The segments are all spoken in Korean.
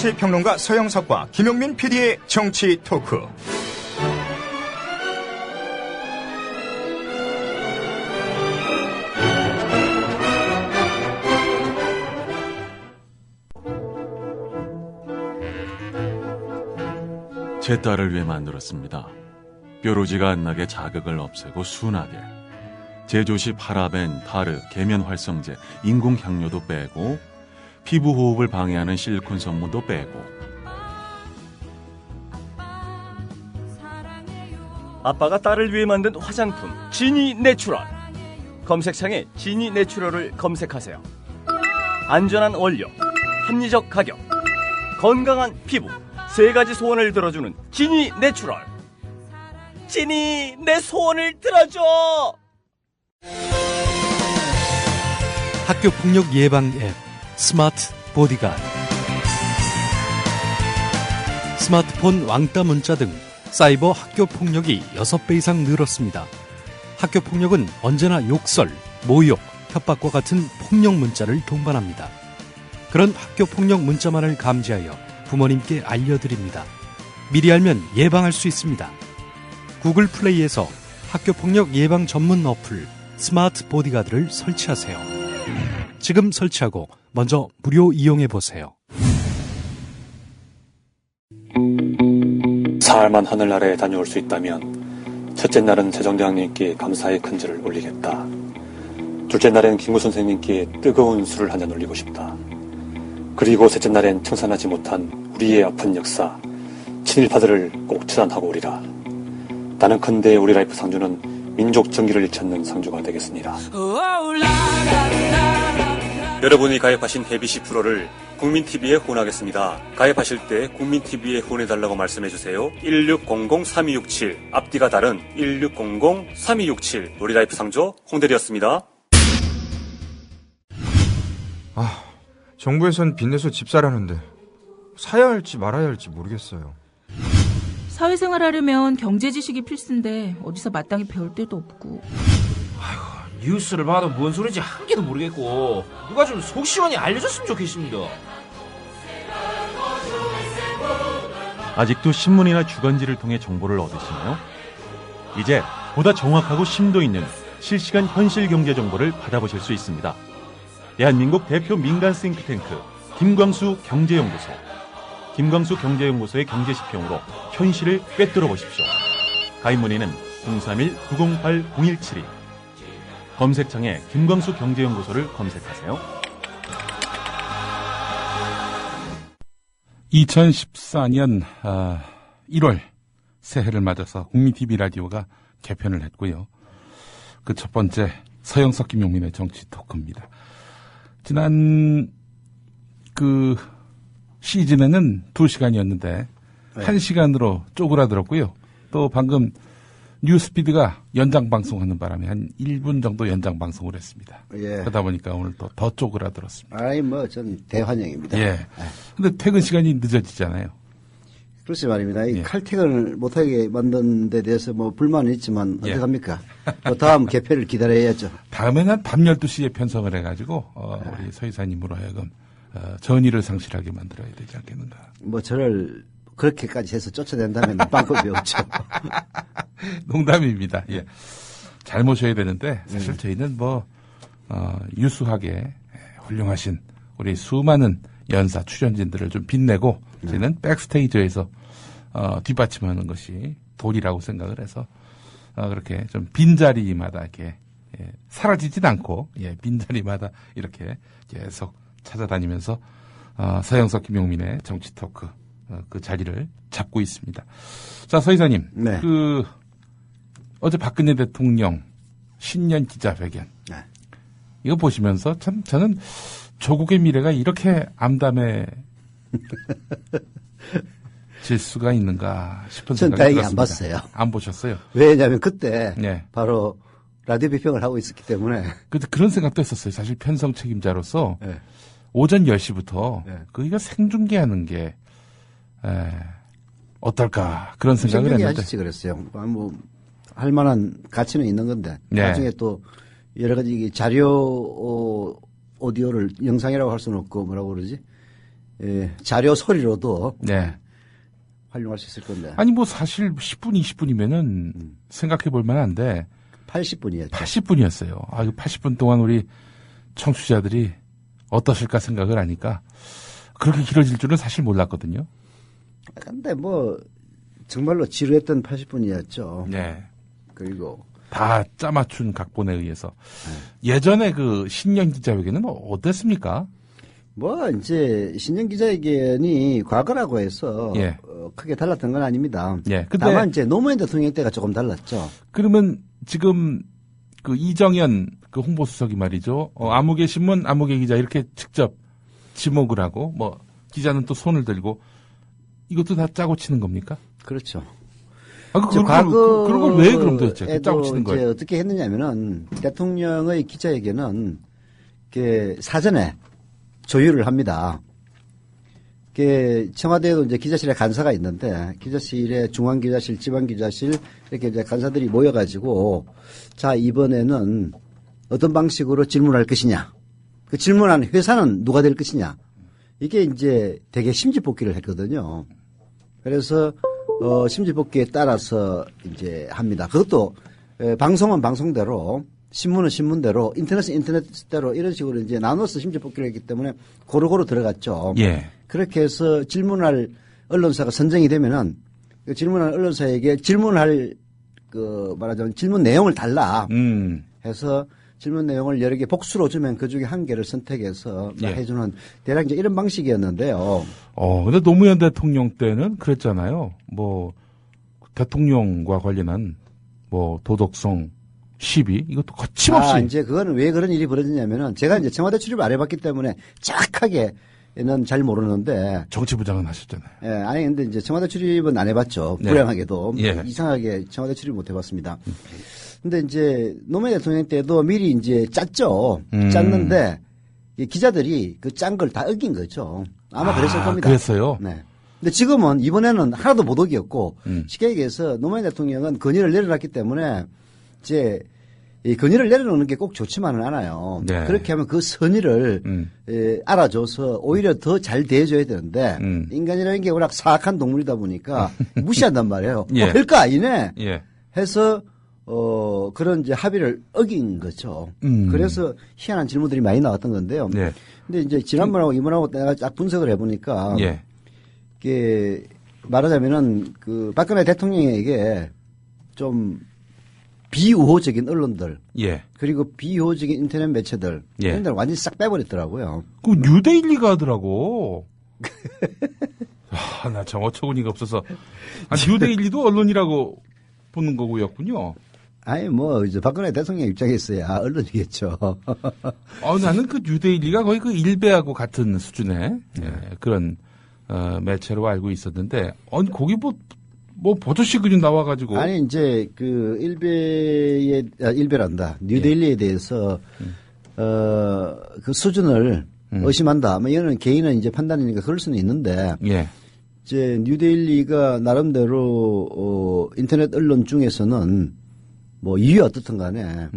정치평론가 서영석과 김용민 PD의 정치 토크. 제 딸을 위해 만들었습니다. 뾰루지가 안 나게 자극을 없애고 순하게. 제조시 파라벤, 타르, 계면 활성제, 인공 향료도 빼고 피부 호흡을 방해하는 실리콘 성분도 빼고. 아빠가 딸을 위해 만든 화장품 지니 내추럴. 검색창에 지니 내추럴을 검색하세요. 안전한 원료, 합리적 가격, 건강한 피부, 세 가지 소원을 들어주는 지니 내추럴. 지니, 내 소원을 들어줘. 학교폭력 예방 앱 스마트 보디가드. 스마트폰 왕따 문자 등 사이버 학교폭력이 6배 이상 늘었습니다. 학교폭력은 언제나 욕설, 모욕, 협박과 같은 폭력 문자를 동반합니다. 그런 학교폭력 문자만을 감지하여 부모님께 알려드립니다. 미리 알면 예방할 수 있습니다. 구글 플레이에서 학교폭력 예방 전문 어플 스마트 보디가드를 설치하세요. 지금 설치하고 먼저 무료 이용해보세요. 사흘만 하늘 아래에 다녀올 수 있다면 첫째 날은 세종대왕님께 감사의 큰절을 올리겠다. 둘째 날엔 김구 선생님께 뜨거운 술을 한잔 올리고 싶다. 그리고 셋째 날엔 청산하지 못한 우리의 아픈 역사, 친일파들을 꼭 처단하고 오리라. 나는 컨대 우리 라이프 상주는 민족 정기를 일컫는 상주가 되겠습니다. 여러분이 가입하신 해비시 프로를 국민TV에 후원하겠습니다. 가입하실 때 국민TV에 후원해달라고 말씀해주세요. 1600-3267 앞뒤가 다른 1600-3267 우리 라이프 상조 홍대리였습니다. 정부에선 빚내서 집 사라는데 사야 할지 말아야 할지 모르겠어요. 사회생활 하려면 경제 지식이 필수인데 어디서 마땅히 배울 데도 없고. 아이고, 뉴스를 봐도 뭔 소리인지 한 개도 모르겠고 누가 좀 속 시원히 알려줬으면 좋겠습니다. 아직도 신문이나 주간지를 통해 정보를 얻으시나요? 이제 보다 정확하고 심도 있는 실시간 현실 경제 정보를 받아보실 수 있습니다. 대한민국 대표 민간 싱크탱크 김광수 경제연구소. 김광수 경제연구소의 경제시평으로 현실을 꿰뚫어 보십시오. 가입 문의는 031-908-0172. 검색창에 김광수 경제연구소를 검색하세요. 2014년 1월 새해를 맞아서 국민TV 라디오가 개편을 했고요. 그 첫 번째 서영석 김용민의 정치 토크입니다. 지난 그 시즌에는 2시간이었는데 네. 1시간으로 쪼그라들었고요. 또 방금 뉴스피드가 연장 방송하는 바람에 한 1분 정도 연장 방송을 했습니다. 예. 그러다 보니까 오늘 또 더 쪼그라들었습니다. 전 대환영입니다. 예. 근데 퇴근 시간이 늦어지잖아요. 그렇지 말입니다. 이 칼퇴근을 못하게 만든 데 대해서 뭐 불만은 있지만 어떡합니까? 또 다음 개편을 기다려야죠. 다음에는 한 밤 12시에 편성을 해가지고 우리 서 이사님으로 하여금 전의를 상실하게 만들어야 되지 않겠는가. 뭐 저를 그렇게까지 해서 쫓아낸다면 방법이 없죠. 농담입니다. 예. 잘 모셔야 되는데 사실 저희는 유수하게 훌륭하신 우리 수많은 연사 출연진들을 좀 빛내고 저희는 백스테이지에서 뒷받침하는 것이 도리라고 생각을 해서 그렇게 좀 빈자리마다 이렇게 사라지진 않고 빈자리마다 이렇게 계속 찾아다니면서 서영석 김용민의 정치 토크 그 자리를 잡고 있습니다. 자, 서 이사님. 네. 어제 박근혜 대통령 신년 기자회견. 네. 이거 보시면서 참 저는 조국의 미래가 이렇게 암담해질 수가 있는가 싶은 생각이 다행히 들었습니다. 안 봤어요. 안 보셨어요? 왜냐하면 그때 바로 라디오 비평을 하고 있었기 때문에. 그런 생각도 했었어요. 사실 편성 책임자로서 오전 10시부터 이거 생중계하는 게 어떨까 그런 생각을 했는데. 생중계 하시지 그랬어요. 할 만한 가치는 있는 건데 나중에 또 여러 가지 자료 오디오를 영상이라고 할 수는 없고 뭐라고 그러지? 자료 소리로도 네. 활용할 수 있을 건데. 아니 뭐 사실 10분, 20분이면은 생각해 볼 만한데 80분이었죠. 80분이었어요. 아, 이 80분 동안 우리 청취자들이 어떠실까 생각을 하니까 그렇게 길어질 줄은 사실 몰랐거든요. 근데 뭐 정말로 지루했던 80분이었죠. 네. 그리고 다 짜맞춘 각본에 의해서. 예전에 그 신년 기자회견은 어땠습니까? 뭐 이제 신년 기자회견이 과거라고 해서 예. 크게 달랐던 건 아닙니다. 예. 근데 다만 이제 노무현 대통령 때가 조금 달랐죠. 그러면 지금 그 이정현 그 홍보수석이 말이죠. 아무개 신문, 아무개 기자 이렇게 직접 지목을 하고 뭐 기자는 또 손을 들고 이것도 다 짜고 치는 겁니까? 그렇죠. 그걸 왜 그럼 도대체 짜고 치는 거예요? 어떻게 했느냐면은 대통령의 기자회견은 사전에 조율을 합니다. 청와대에도 이제 기자실에 간사가 있는데 기자실에 중앙기자실, 지방기자실 이렇게 이제 간사들이 모여가지고 자 이번에는 어떤 방식으로 질문할 것이냐, 그 질문하는 회사는 누가 될 것이냐, 이게 이제 되게 심지뽑기를 했거든요. 그래서 심지뽑기에 따라서 이제 합니다. 그것도 방송은 방송대로, 신문은 신문대로, 인터넷은 인터넷대로 이런 식으로 이제 나눠서 심지뽑기를 했기 때문에 고루고루 들어갔죠. 예. 그렇게 해서 질문할 언론사가 선정이 되면은 그 질문할 언론사에게 질문할 말하자면 질문 내용을 달라 해서 질문 내용을 여러 개 복수로 주면 그 중에 한 개를 선택해서 예. 해주는 대략 이제 이런 방식이었는데요. 근데 노무현 대통령 때는 그랬잖아요. 뭐 대통령과 관련한 뭐 도덕성 시비 이것도 거침없이. 이제 그거는 왜 그런 일이 벌어지냐면은 제가 이제 청와대 출입을 안 해봤기 때문에 정확하게는 잘 모르는데. 정치부장은 하셨잖아요. 예, 아니 근데 이제 청와대 출입은 안 해봤죠. 네. 불행하게도 예. 이상하게 청와대 출입 못 해봤습니다. 근데 이제 노무현 대통령 때도 미리 이제 짰죠. 짰는데 이 기자들이 그 짠 걸 다 어긴 거죠. 아마 그랬을 겁니다. 그랬어요? 네. 근데 지금은 이번에는 하나도 못 어겼고 쉽게 얘기해서 노무현 대통령은 건의를 내려놨기 때문에 이제 이 건의를 내려놓는 게 꼭 좋지만은 않아요. 네. 그렇게 하면 그 선의를 알아줘서 오히려 더 잘 대해줘야 되는데 인간이라는 게 워낙 사악한 동물이다 보니까 무시한단 말이에요. 예. 별거 아니네. 예. 해서 그런 이제 합의를 어긴 거죠. 그래서 희한한 질문들이 많이 나왔던 건데요. 네. 근데 이제 지난번하고 이번하고 내가 딱 분석을 해보니까 예. 이게 말하자면은 그 박근혜 대통령에게 좀 비우호적인 언론들, 예. 그리고 비우호적인 인터넷 매체들, 예. 이런 데를 완전히 싹 빼버렸더라고요. 그 뉴데일리가 하더라고. 나 정 어처구니가 없어서. 뉴데일리도 언론이라고 보는 거고였군요. 아니 뭐 이제 박근혜 대통령 입장에서야 언론이겠죠. 나는 그 뉴데일리가 거의 그 일베하고 같은 수준의 그런 매체로 알고 있었는데, 아니 거기 뭐 버젓이 그냥 나와가지고. 아니 이제 그 일베란다. 뉴데일리에 대해서 그 수준을 의심한다. 뭐 이거는 개인은 이제 판단이니까 그럴 수는 있는데. 예. 이제 뉴데일리가 나름대로 인터넷 언론 중에서는 뭐 이유 어떻든 간에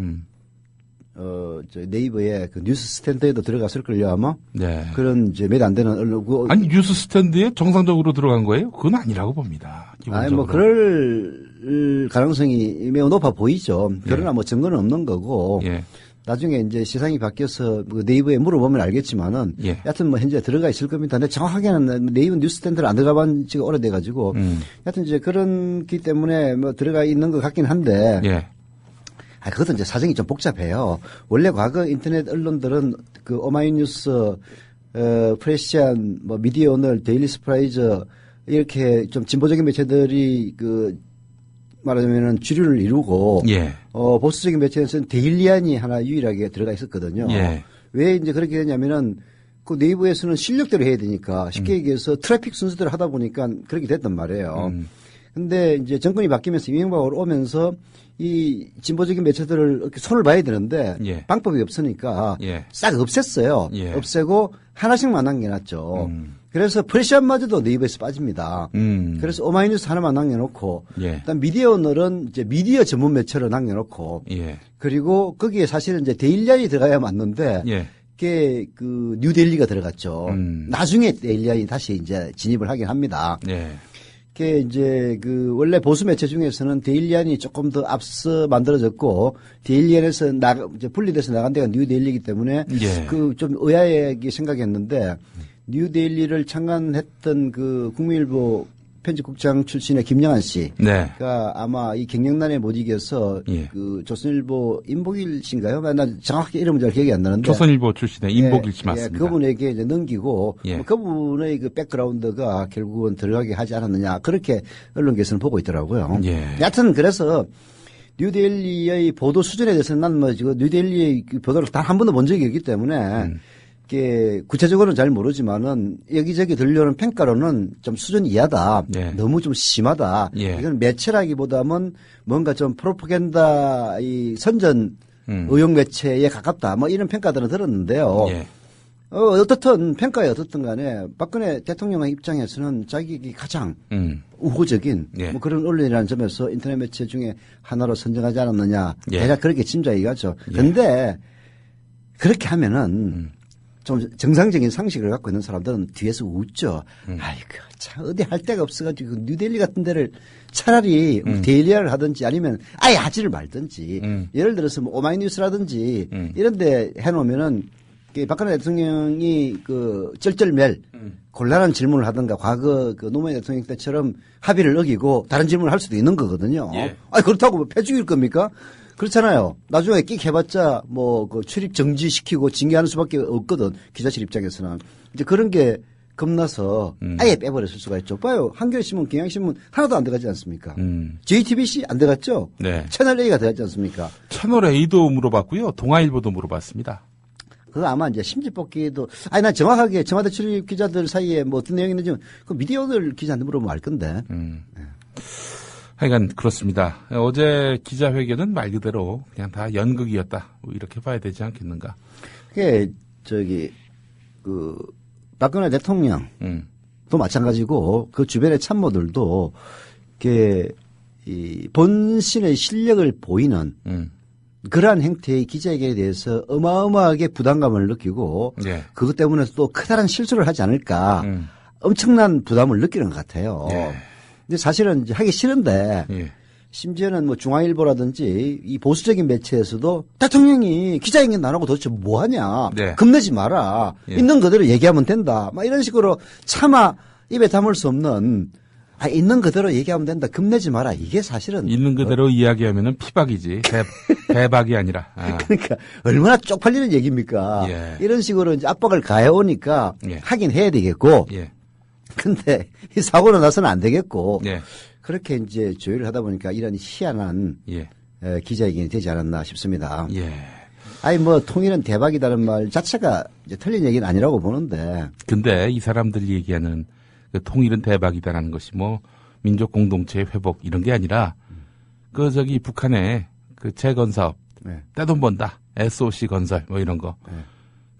저 네이버에 그 뉴스 스탠드에도 들어갔을 걸요 아마. 네. 그런 이제 몇 안 되는 언론. 아니 뉴스 스탠드에 정상적으로 들어간 거예요? 그건 아니라고 봅니다. 기본적으로. 아니 뭐 그럴 가능성이 매우 높아 보이죠. 그러나 뭐 증거는 없는 거고. 예. 나중에 이제 시상이 바뀌어서 그 네이버에 물어보면 알겠지만은. 예. 여하튼 뭐 현재 들어가 있을 겁니다. 근데 정확하게는 네이버 뉴스 스탠드를 안 들어가본 지가 오래돼가지고. 여하튼 이제 그런기 때문에 뭐 들어가 있는 것 같긴 한데. 예. 그것도 이제 사정이 좀 복잡해요. 원래 과거 인터넷 언론들은 그 오마이뉴스, 프레시안, 뭐 미디어 오늘, 데일리 스프라이저 이렇게 좀 진보적인 매체들이 그 말하자면은 주류를 이루고 예. 보수적인 매체에서는 데일리안이 하나 유일하게 들어가 있었거든요. 예. 왜 이제 그렇게 되냐면은 그 네이버에서는 실력대로 해야 되니까 쉽게 얘기해서 트래픽 순서대로 하다 보니까 그렇게 됐단 말이에요. 근데 이제 정권이 바뀌면서 이명박으로 오면서 이 진보적인 매체들을 이렇게 손을 봐야 되는데 예. 방법이 없으니까 예. 싹 없앴어요. 예. 없애고 하나씩만 남겨놨죠. 그래서 프레시안마저도 네이버에서 빠집니다. 그래서 오마이뉴스 하나만 남겨놓고 예. 일단 미디어 오늘은 이제 미디어 전문 매체로 남겨놓고 예. 그리고 거기에 사실은 이제 데일리안이 들어가야 맞는데 예. 그 뉴델리가 들어갔죠. 나중에 데일리안이 다시 이제 진입을 하긴 합니다. 예. 그게 이제 그 원래 보수 매체 중에서는 데일리안이 조금 더 앞서 만들어졌고 데일리안에서 이제 분리돼서 나간 데가 뉴데일리이기 때문에 예. 그 좀 의아하게 생각했는데 뉴데일리를 창간했던 그 국민일보 편집국장 출신의 김영한 씨가 네. 아마 이 경영난에 못 이겨서 예. 그 조선일보 임복일 씨인가요? 나 정확히 이름은 잘 기억이 안 나는데 조선일보 출신의 임복일 씨 맞습니다. 그분에게 이제 넘기고 예. 뭐 그분의 그 백그라운드가 결국은 들어가게 하지 않았느냐 그렇게 언론계에서는 보고 있더라고요. 예. 여하튼 그래서 뉴델리의 보도 수준에 대해서는 난 뭐 지금 뉴델리의 그 보도를 단 한 번도 본 적이 없기 때문에 이게 구체적으로는 잘 모르지만은 여기저기 들려오는 평가로는 좀 수준 이하다. 예. 너무 좀 심하다. 예. 이건 매체라기보다는 뭔가 좀 프로파간다 이 선전 의혹 매체에 가깝다. 뭐 이런 평가들은 들었는데요. 예. 어떻든 평가에 어떻든 간에 박근혜 대통령의 입장에서는 자기가 가장 우호적인 예. 뭐 그런 언론이라는 점에서 인터넷 매체 중에 하나로 선정하지 않았느냐. 예. 대략 그렇게 짐작이 가죠. 예. 그런데 그렇게 하면은 좀 정상적인 상식을 갖고 있는 사람들은 뒤에서 웃죠. 아이고, 참, 어디 할 데가 없어가지고, 뉴델리 같은 데를 차라리 데일리아를 하든지 아니면 아예 하지를 말든지, 예를 들어서 뭐 오마이뉴스라든지 이런 데 해놓으면은, 박근혜 대통령이 그 쩔쩔멜, 곤란한 질문을 하든가 과거 그 노무현 대통령 때처럼 합의를 어기고 다른 질문을 할 수도 있는 거거든요. 예. 아니, 그렇다고 뭐 패죽일 겁니까? 그렇잖아요. 나중에 끽 해봤자 뭐 그 출입 정지시키고 징계하는 수밖에 없거든. 기자실 입장에서는. 이제 그런 게 겁나서 아예 빼버렸을 수가 있죠. 봐요. 한겨레신문, 경향신문 하나도 안 들어가지 않습니까? JTBC 안 들어갔죠? 네. 채널 A가 들어갔지 않습니까? 채널 A도 물어봤고요. 동아일보도 물어봤습니다. 그거 아마 이제 심지뽑기도, 아니, 난 정확하게 청와대 출입 기자들 사이에 뭐 어떤 내용이 있는지 그 미디어들 기자한테 물어보면 알 건데. 하여간 그렇습니다. 어제 기자회견은 말 그대로 그냥 다 연극이었다. 뭐 이렇게 봐야 되지 않겠는가. 그게 그 박근혜 대통령도 마찬가지고 그 주변의 참모들도 이게 이 본신의 실력을 보이는 그러한 형태의 기자회견에 대해서 어마어마하게 부담감을 느끼고 예. 그것 때문에 또 커다란 실수를 하지 않을까 엄청난 부담을 느끼는 것 같아요. 예. 근데 사실은 이제 하기 싫은데 예. 심지어는 뭐 중앙일보라든지 이 보수적인 매체에서도 대통령이 기자회견 안 하고 도대체 뭐 하냐. 네. 겁내지 마라. 예. 있는 그대로 얘기하면 된다. 막 이런 식으로 차마 입에 담을 수 없는 있는 그대로 얘기하면 된다. 겁내지 마라. 이게 사실은 있는 그대로 이야기하면은 피박이지. 대박이 아니라. 그러니까 얼마나 쪽팔리는 얘기입니까. 예. 이런 식으로 이제 압박을 가해오니까 예. 하긴 해야 되겠고. 예. 근데 이 사고로 나서는 안 되겠고. 예. 그렇게 이제 조율을 하다 보니까 이런 희한한 예. 기자회견이 되지 않았나 싶습니다. 예. 아니 뭐 통일은 대박이다는 말 자체가 이제 틀린 얘기는 아니라고 보는데. 근데 이 사람들이 얘기하는 그 통일은 대박이다라는 것이 뭐 민족 공동체의 회복 이런 게 아니라 그 저기 북한의 그 재건 사업 네. 떼돈 번다 SOC 건설 뭐 이런 거. 네.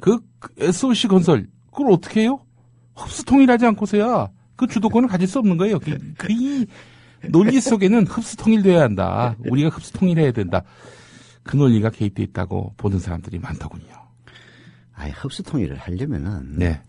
그 SOC 건설 그걸 어떻게 해요? 흡수 통일하지 않고서야 그 주도권을 가질 수 없는 거예요. 이 논리 속에는 흡수 통일돼야 한다. 우리가 흡수 통일해야 된다. 그 논리가 개입돼 있다고 보는 사람들이 많더군요. 아니 흡수 통일을 하려면은 네.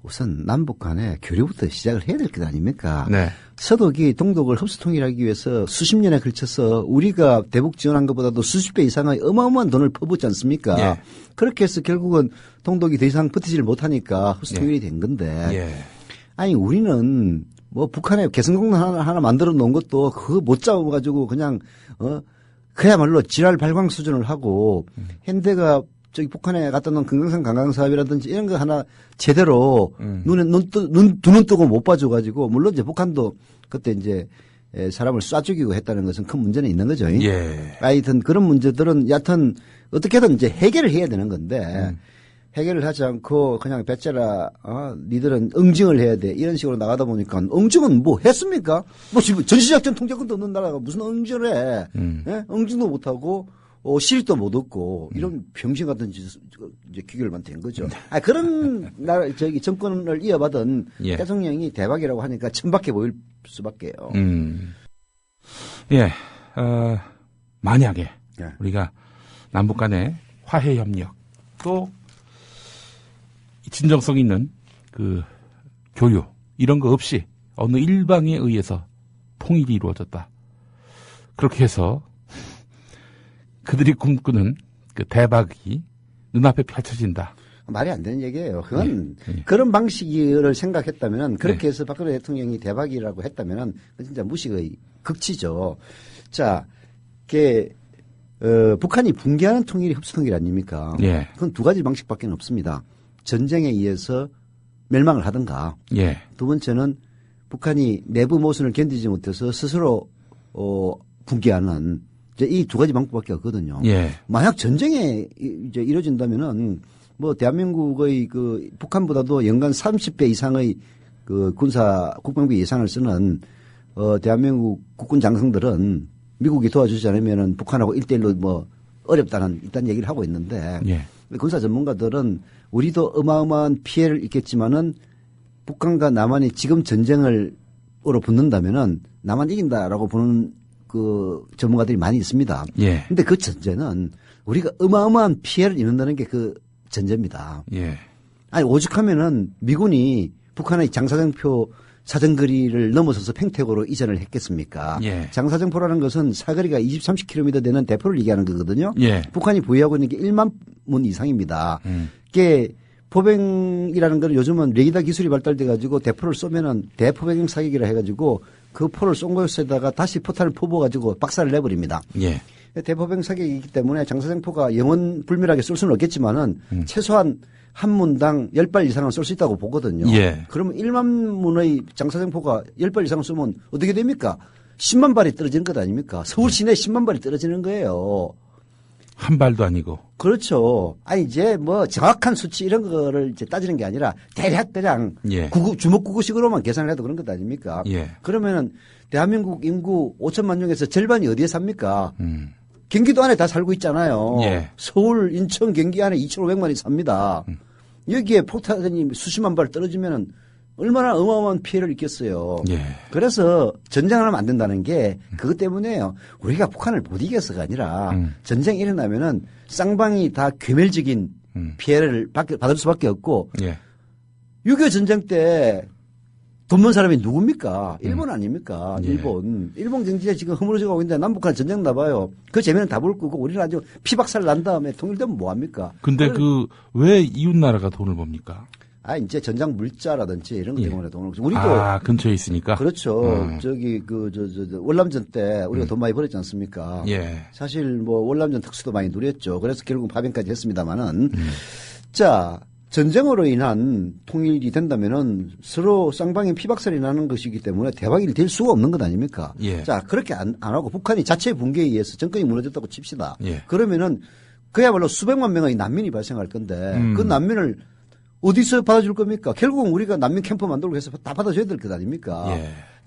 우선 남북 간의 교류부터 시작을 해야 될 것 아닙니까? 네. 서독이 동독을 흡수 통일하기 위해서 수십 년에 걸쳐서 우리가 대북 지원한 것보다도 수십 배 이상의 어마어마한 돈을 퍼붓지 않습니까? 예. 그렇게 해서 결국은 동독이 더 이상 버티지를 못하니까 흡수 통일이 된 건데. 예. 아니 우리는 뭐 북한에 개성공단 하나 만들어 놓은 것도 그거 못 잡아가지고 그냥 그야말로 지랄 발광 수준을 하고 현대가 저기 북한에 갖다 놓은 금강산 관광 사업이라든지 이런 거 하나 제대로 두 눈 뜨고 못 봐줘가지고 물론 이제 북한도 그때 이제 사람을 쏴 죽이고 했다는 것은 큰 문제는 있는 거죠. 예. 하여튼 그런 문제들은 여하튼 어떻게든 이제 해결을 해야 되는 건데 해결을 하지 않고 그냥 배째라 니들은 응징을 해야 돼 이런 식으로 나가다 보니까 응징은 뭐 했습니까? 뭐 지금 전시작전 통제권도 없는 나라가 무슨 응징을 해? 예? 응징도 못 하고 실익도 못 얻고 이런 병신 같은 이제 기결만 된 거죠. 그런 나라 저기 정권을 이어받은 예. 대통령이 대박이라고 하니까 천박해 보일 수밖에요. 예. 만약에 예. 우리가 남북 간의 화해 협력 또 진정성 있는 그 교류 이런 거 없이 어느 일방에 의해서 통일이 이루어졌다. 그렇게 해서 그들이 꿈꾸는 그 대박이 눈앞에 펼쳐진다. 말이 안 되는 얘기예요. 그건 그런 방식을 생각했다면 그렇게 해서 박근혜 대통령이 대박이라고 했다면 진짜 무식의 극치죠. 자, 북한이 붕괴하는 통일이 흡수통일 아닙니까? 예. 그건 두 가지 방식밖에 없습니다. 전쟁에 의해서 멸망을 하든가. 예. 두 번째는 북한이 내부 모순을 견디지 못해서 스스로 붕괴하는 이 두 가지 방법밖에 없거든요. 예. 만약 전쟁에 이제 이루어진다면은 뭐 대한민국의 그 북한보다도 연간 30배 이상의 그 국방비 예산을 쓰는 대한민국 국군 장성들은 미국이 도와주지 않으면은 북한하고 1대1로 뭐 어렵다는 일단 얘기를 하고 있는데 예. 군사 전문가들은 우리도 어마어마한 피해를 입겠지만은 북한과 남한이 지금 전쟁으로 붙는다면은 남한 이긴다라고 보는 그 전문가들이 많이 있습니다. 예. 근데 그 전제는 우리가 어마어마한 피해를 입는다는 게 그 전제입니다. 예. 아니 오죽하면은 미군이 북한의 장사정포 사정거리를 넘어서서 평택으로 이전을 했겠습니까? 예. 장사정포라는 것은 사거리가 20, 30km 되는 대포를 얘기하는 거거든요. 예. 북한이 보유하고 있는 게 1만 문 이상입니다. 이게 포병이라는 건 요즘은 레이더 기술이 발달돼 가지고 대포를 쏘면은 대포병 사격이라 해가지고 그 포를 쏜 곳에다가 다시 포탄을 퍼부어 가지고 박살을 내버립니다. 예. 대포병 사격이기 때문에 장사정포가 영원 불멸하게 쏠 수는 없겠지만은 최소한 한 문당 10발 이상은 쏠 수 있다고 보거든요. 예. 그러면 1만 문의 장사정포가 10발 이상을 쏘면 어떻게 됩니까? 10만 발이 떨어지는 것 아닙니까? 서울 시내에 10만 발이 떨어지는 거예요. 한 발도 아니고. 그렇죠. 아니, 이제 뭐 정확한 수치 이런 거를 이제 따지는 게 아니라 대략 그냥 예. 주먹구구식으로만 계산을 해도 그런 것 아닙니까? 예. 그러면은 대한민국 인구 5천만 중에서 절반이 어디에 삽니까? 경기도 안에 다 살고 있잖아요. 예. 서울, 인천, 경기 안에 2,500만이 삽니다. 여기에 폭탄이 수십만 발 떨어지면은 얼마나 어마어마한 피해를 입겠어요. 예. 그래서 전쟁을 하면 안 된다는 게 그것 때문에요. 우리가 북한을 못 이겨서가 아니라 전쟁이 일어나면은 쌍방이 다 괴멸적인 피해를 받을 수밖에 없고 예. 6.25 전쟁 때 돈 번 사람이 누굽니까? 일본 아닙니까? 예. 일본 경제가 지금 허물어져 가고 있는데 남북한 전쟁 나봐요. 그 재미는 다 볼 거고 우리는 아주 피박살 난 다음에 통일되면 뭐합니까? 근데 왜 이웃나라가 돈을 법니까? 이제 전장 물자라든지 이런 것 때문에 돈을 우리도 근처에 있으니까. 그렇죠. 저기 월남전 때 우리가 돈 많이 벌었지 않습니까? 예. 사실 뭐 월남전 특수도 많이 누렸죠. 그래서 결국 파병까지 했습니다만은 자 전쟁으로 인한 통일이 된다면은 서로 쌍방이 피박살이 나는 것이기 때문에 대박이 될 수가 없는 것 아닙니까? 예. 자 그렇게 안 하고 북한이 자체 붕괴에 의해서 정권이 무너졌다고 칩시다. 예. 그러면은 그야말로 수백만 명의 난민이 발생할 건데 그 난민을 어디서 받아줄 겁니까? 결국은 우리가 난민 캠프 만들고 해서 다 받아줘야 될 것 아닙니까?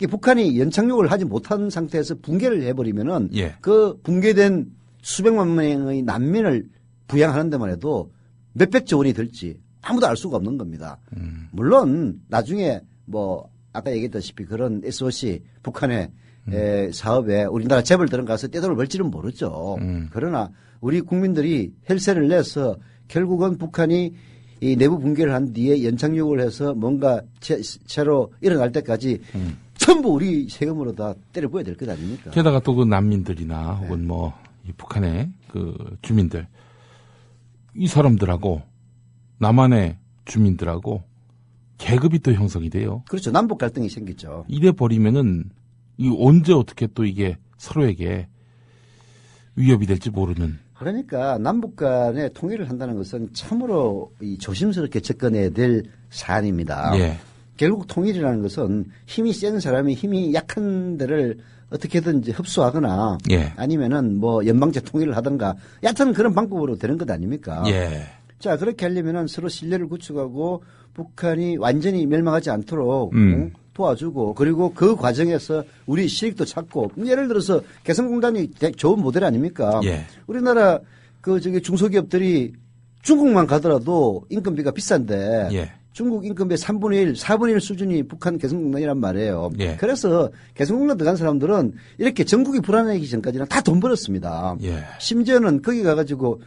예. 북한이 연착륙을 하지 못한 상태에서 붕괴를 해버리면은 예. 그 붕괴된 수백만 명의 난민을 부양하는 데만 해도 몇백조 원이 들지 아무도 알 수가 없는 겁니다. 물론 나중에 뭐 아까 얘기했다시피 그런 SOC 북한의 사업에 우리나라 재벌 들어가서 떼돈을 벌지는 모르죠. 그러나 우리 국민들이 혈세를 내서 결국은 북한이 이 내부 붕괴를 한 뒤에 연착륙을 해서 뭔가 새로 일어날 때까지 전부 우리 세금으로 다 때려 부어야 될 것 아닙니까? 게다가 또 그 난민들이나 혹은 뭐 이 북한의 그 주민들 이 사람들하고 남한의 주민들하고 계급이 또 형성이 돼요. 그렇죠. 남북 갈등이 생기죠. 이래 버리면은 이 언제 어떻게 또 이게 서로에게 위협이 될지 모르는. 그러니까 남북 간의 통일을 한다는 것은 참으로 조심스럽게 접근해야 될 사안입니다. 예. 결국 통일이라는 것은 힘이 센 사람이 힘이 약한 데를 어떻게든지 흡수하거나 예. 아니면은 뭐 연방제 통일을 하든가 여하튼 그런 방법으로 되는 것 아닙니까? 예. 자, 그렇게 하려면은 서로 신뢰를 구축하고 북한이 완전히 멸망하지 않도록 도와주고 그리고 그 과정에서 우리 실익도 찾고 예를 들어서 개성공단이 좋은 모델 아닙니까? 예. 우리나라 중소기업들이 중국만 가더라도 인건비가 비싼데 예. 중국 인건비의 3분의 1, 4분의 1 수준이 북한 개성공단이란 말이에요. 예. 그래서 개성공단 들어간 사람들은 이렇게 전국이 불안해지기 전까지는 다 돈 벌었습니다. 예. 심지어는 거기 가가지고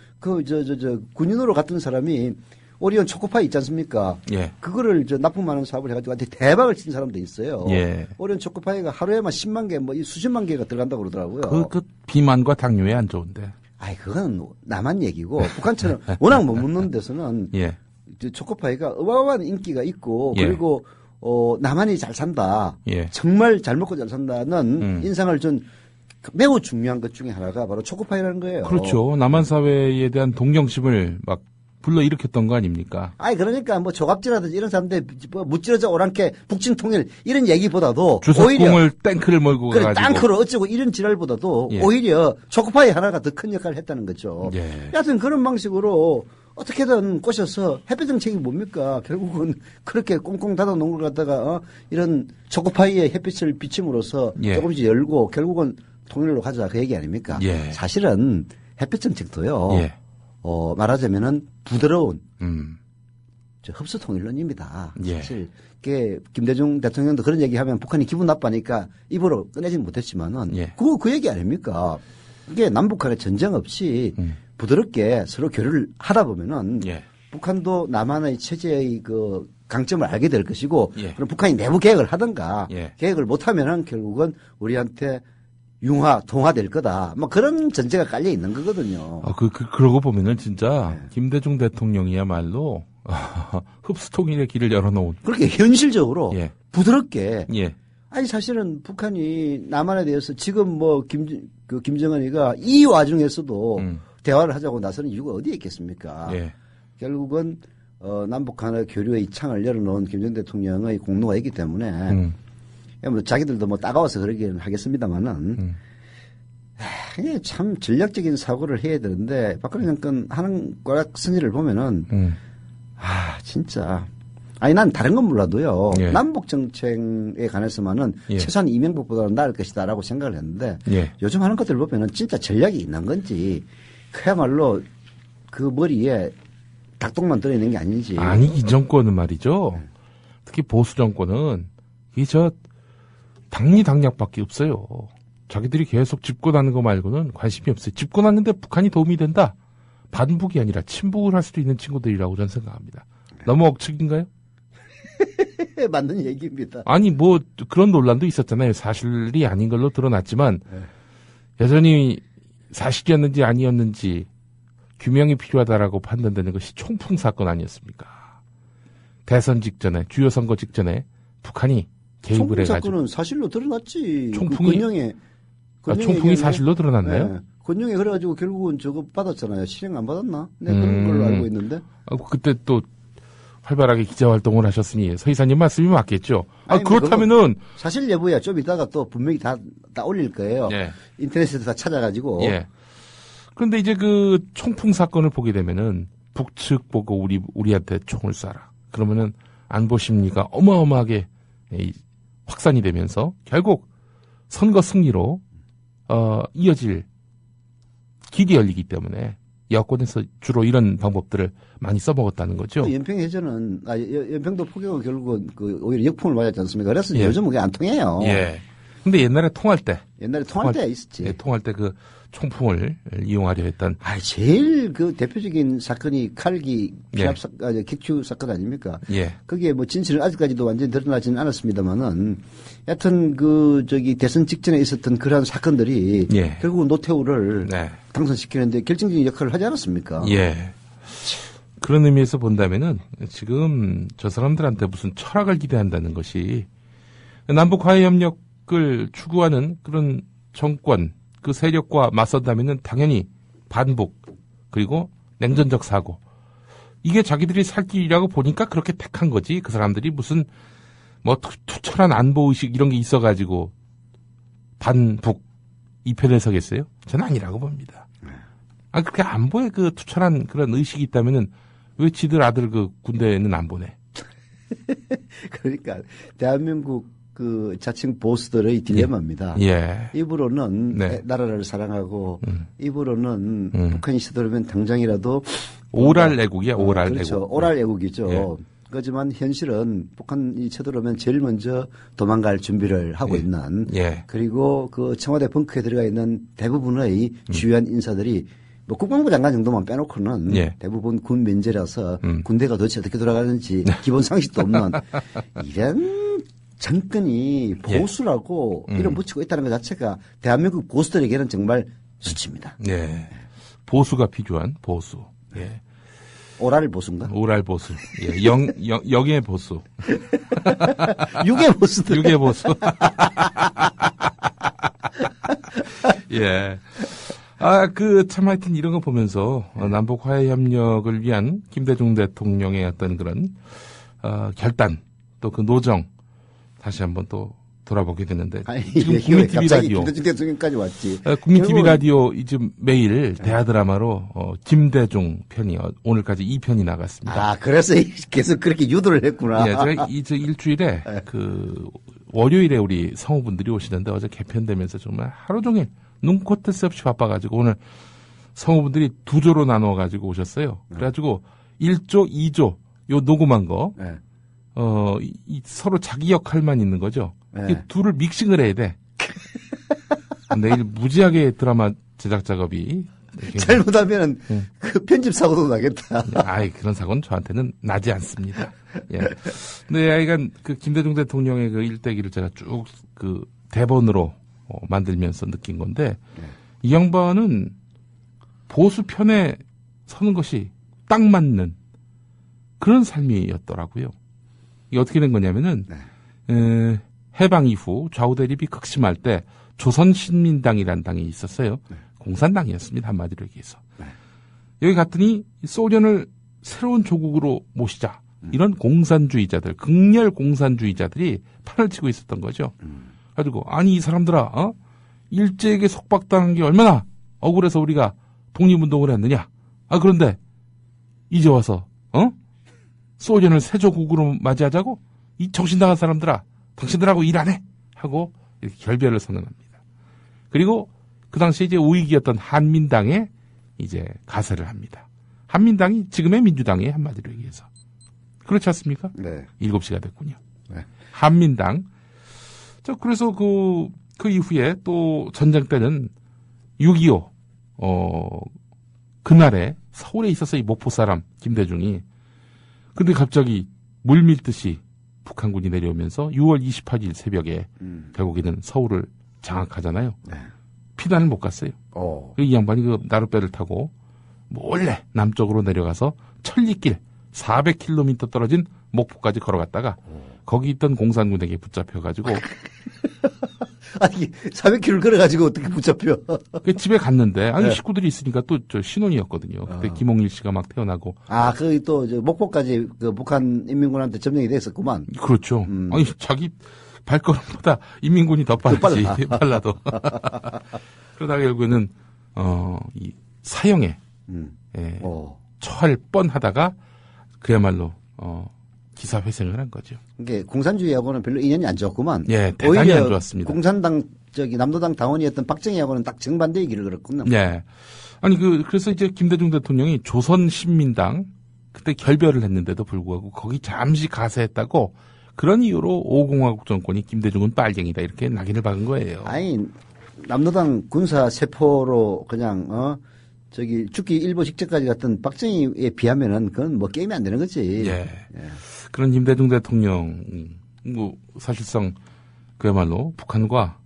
군인으로 갔던 사람이 오리온 초코파이 있지 않습니까? 예. 그거를 납품 많은 사업을 해가지고 한테 대박을 친 사람도 있어요. 예. 오리온 초코파이가 하루에만 10만 개, 뭐 수십만 개가 들어간다고 그러더라고요. 그 비만과 당뇨에 안 좋은데. 아이, 그건 남한 얘기고, 북한처럼 워낙 못 먹는 데서는 예. 초코파이가 어마어마한 인기가 있고, 예. 그리고, 남한이 잘 산다. 예. 정말 잘 먹고 잘 산다는 인상을 준 매우 중요한 것 중에 하나가 바로 초코파이라는 거예요. 그렇죠. 남한 사회에 대한 동경심을 막 불러일으켰던 거 아닙니까? 아니, 그러니까 뭐 조갑지라든지 이런 사람들 뭐 무찌러져 오랑캐 북진통일 이런 얘기보다도 주석궁을 탱크를 몰고 그래, 가가지고 땅크로 어쩌고 이런 지랄보다도 예. 오히려 초코파이 하나가 더 큰 역할을 했다는 거죠. 예. 여하튼 그런 방식으로 어떻게든 꼬셔서 햇볕 정책이 뭡니까? 결국은 그렇게 꽁꽁 닫아 놓은 걸 갖다가 이런 초코파이에 햇빛을 비침으로써 예. 조금씩 열고 결국은 통일로 가자 그 얘기 아닙니까? 예. 사실은 햇빛 정책도요. 예. 말하자면은 부드러운 흡수 통일론입니다. 예. 사실 김대중 대통령도 그런 얘기하면 북한이 기분 나빠니까 입으로 꺼내지는 못했지만은 예. 그 얘기 아닙니까? 이게 남북한의 전쟁 없이 부드럽게 서로 교류를 하다 보면은 예. 북한도 남한의 체제의 그 강점을 알게 될 것이고 예. 그럼 북한이 내부 계획을 하든가 예. 계획을 못하면은 결국은 우리한테 동화될 거다. 뭐 그런 전제가 깔려 있는 거거든요. 그러고 보면은 진짜 김대중 대통령이야말로 흡수 통일의 길을 열어놓은. 그렇게 현실적으로 예. 부드럽게. 예. 아니 사실은 북한이 남한에 대해서 지금 뭐 김정은이가 이 와중에서도 대화를 하자고 나서는 이유가 어디에 있겠습니까? 예. 결국은 남북 간의 교류의 창을 열어놓은 김정은 대통령의 공로가 있기 때문에 뭐 자기들도 뭐 따가워서 그러기는 하겠습니다만은 이게 참 전략적인 사고를 해야 되는데 박근혜 정권 하는 꼴락선지를 보면은 진짜 아니 난 다른 건 몰라도요. 예. 남북 정책에 관해서만은 예. 최소한 이명박보다는 나을 것이다라고 생각을 했는데 예. 요즘 하는 것들 보면은 진짜 전략이 있는 건지 그야말로 그 머리에 닭똥만 들어있는 게 아닌지. 아니 이 정권은 말이죠. 특히 보수 정권은 당리당략밖에 없어요. 자기들이 계속 집권하는 거 말고는 관심이 없어요. 집권하는데 북한이 도움이 된다. 반북이 아니라 친북을 할 수도 있는 친구들이라고 저는 생각합니다. 너무 억측인가요? 맞는 얘기입니다. 아니 뭐 그런 논란도 있었잖아요. 사실이 아닌 걸로 드러났지만 여전히 사실이었는지 아니었는지 규명이 필요하다라고 판단되는 것이 총풍 사건 아니었습니까? 대선 직전에 주요 선거 직전에 북한이 개입을 총풍 해가지고 사건은 사실로 드러났지. 총풍이 총풍이 사실로 드러났나요? 네. 권영에 그래가지고 결국은 저거 받았잖아요. 실행 안 받았나? 네, 그런 걸로 알고 있는데. 그때 또 활발하게 기자 활동을 하셨으니 서 이사님 말씀이 맞겠죠. 아니, 그렇다면은 사실 여부야 좀 이따가 또 분명히 다 올릴 거예요. 예. 인터넷에서 다 찾아가지고. 예. 그런데 이제 그 총풍 사건을 보게 되면은 북측 보고 우리한테 총을 쏴라. 그러면은 안보 심리가 어마어마하게 확산이 되면서 결국 선거 승리로 이어질 길이 열리기 때문에 여권에서 주로 이런 방법들을 많이 써먹었다는 거죠. 연평 해전은 연평도 포격은 결국은 오히려 역풍을 맞았지 않습니까? 그래서 예. 요즘 그게 안 통해요. 예. 근데 옛날에 통할 때 있었지. 예, 통할 때 그 총풍을 이용하려 했던. 제일 그 대표적인 사건이 칼기 예. 객추 사건 아닙니까? 예. 그게 뭐 진실은 아직까지도 완전히 드러나지는 않았습니다만은 여하튼 대선 직전에 있었던 그러한 사건들이 예. 결국은 노태우를 네. 당선시키는데 결정적인 역할을 하지 않았습니까? 예. 그런 의미에서 본다면은 지금 저 사람들한테 무슨 철학을 기대한다는 것이 남북 화해 협력을 추구하는 그런 정권 그 세력과 맞선다면은 당연히 반북 그리고 냉전적 사고 이게 자기들이 살 길이라고 보니까 그렇게 택한 거지. 그 사람들이 무슨 뭐 투철한 안보 의식 이런 게 있어가지고 반북 이 편에 서겠어요? 저는 아니라고 봅니다. 그렇게 안보에 그 투철한 그런 의식이 있다면은 왜 지들 아들 그 군대에는 안 보내? 그러니까 대한민국 그 자칭 보수들의 딜레마입니다. 예. 입으로는 네. 나라를 사랑하고 입으로는 북한이 시도하면 당장이라도 오랄 애국이야. 오랄 그렇죠. 애국. 오랄 애국이죠. 예. 하지만 현실은 북한이 쳐들어오면 제일 먼저 도망갈 준비를 하고 예. 있는 예. 그리고 그 청와대 벙커에 들어가 있는 대부분의 주요한 인사들이 뭐 국방부 장관 정도만 빼놓고는 예. 대부분 군 면제라서 군대가 도대체 어떻게 돌아가는지 기본 상식도 없는 이런 정권이 보수라고 이름 붙이고 있다는 것 자체가 대한민국 보수들에게는 정말 수치입니다. 예. 보수가 필요한 보수. 예. 오랄 보수인가? 오랄 보수. 예. 영의 보수. 육의 보수들. 육의 보수. 예. 참 하여튼 이런 거 보면서 남북 화해 협력을 위한 김대중 대통령의 어떤 그런, 결단, 또 그 노정, 다시 한번 또 돌아보게 되는데. 아니, 지금 국민 TV 라디오. 김대중 대통령까지 왔지. 국민 TV 라디오 지금 매일 대하 드라마로, 김대중 편이 오늘까지 2편이 나갔습니다. 아, 그래서 계속 그렇게 유도를 했구나. 예, 제가 일주일에 월요일에 우리 성우분들이 오시는데 어제 개편되면서 정말 하루 종일 눈코 뜰 새 없이 바빠가지고 오늘 성우분들이 2조로 나눠가지고 오셨어요. 그래가지고 1조, 2조 요 녹음한 거, 서로 자기 역할만 있는 거죠. 이 둘을 믹싱을 해야 돼. 내일 무지하게 드라마 제작 작업이 잘못하면 그 편집 사고도 나겠다. 아이, 그런 사고는 저한테는 나지 않습니다. 예. 근데 하여간 그 김대중 대통령의 그 일대기를 제가 쭉 그 대본으로 만들면서 느낀 건데, 이 양반은 보수 편에 서는 것이 딱 맞는 그런 삶이었더라고요. 이게 어떻게 된 거냐면은, 해방 이후 좌우 대립이 극심할 때 조선신민당이라는 당이 있었어요. 공산당이었습니다. 한마디로 얘기해서. 여기 갔더니 소련을 새로운 조국으로 모시자. 이런 공산주의자들, 극렬 공산주의자들이 판을 치고 있었던 거죠. 가지고 아니 이 사람들아, 일제에게 속박당한 게 얼마나 억울해서 우리가 독립운동을 했느냐. 그런데 이제 와서 소련을 새 조국으로 맞이하자고? 이 정신 나간 사람들아, 당신들하고 일 안 해? 하고 이렇게 결별을 선언합니다. 그리고 그 당시에 이제 우익이었던 한민당에 이제 가세를 합니다. 한민당이 지금의 민주당이에요, 한마디로 얘기해서. 그렇지 않습니까? 네. 7시가 됐군요. 네. 한민당. 그래서 그 이후에 또 전쟁 때는 6.25, 그날에 서울에 있어서 이 목포 사람, 김대중이. 근데 갑자기 물밀듯이 북한군이 내려오면서 6월 28일 새벽에 결국에는 서울을 장악하잖아요. 네. 피난을 못 갔어요. 이 양반이 그 나룻배를 타고 몰래 남쪽으로 내려가서 천리길 400km 떨어진 목포까지 걸어갔다가 거기 있던 공산군에게 붙잡혀가지고 아니 400km를 걸어가지고 어떻게 붙잡혀? 그 집에 갔는데 네. 식구들이 있으니까 또 저 신혼이었거든요. 그때 김홍일 씨가 막 태어나고. 거기 또 목포까지 그 북한 인민군한테 점령이 됐었구만. 그렇죠. 아니 자기 발걸음보다 인민군이 더 빠르지. 빨라도. 그러다가 결국에는 이 사형에 처할 뻔하다가 그야말로 기사회생을 한 거죠. 이게 공산주의하고는 별로 인연이 안 좋았구만. 예, 대단히 오히려 안 좋았습니다. 공산당 남도당 당원이었던 박정희하고는 딱 정반대의 길을 걸었군요. 예. 아니 그래서 이제 김대중 대통령이 조선신민당 그때 결별을 했는데도 불구하고 거기 잠시 가세했다고 그런 이유로 5공화국 정권이 김대중은 빨갱이다 이렇게 낙인을 박은 거예요. 아니 남도당 군사 세포로 그냥 죽기 일보 직전까지 갔던 박정희에 비하면은 그건 뭐 게임이 안 되는 거지. 예. 그런 김대중 대통령 사실상 그야말로 북한과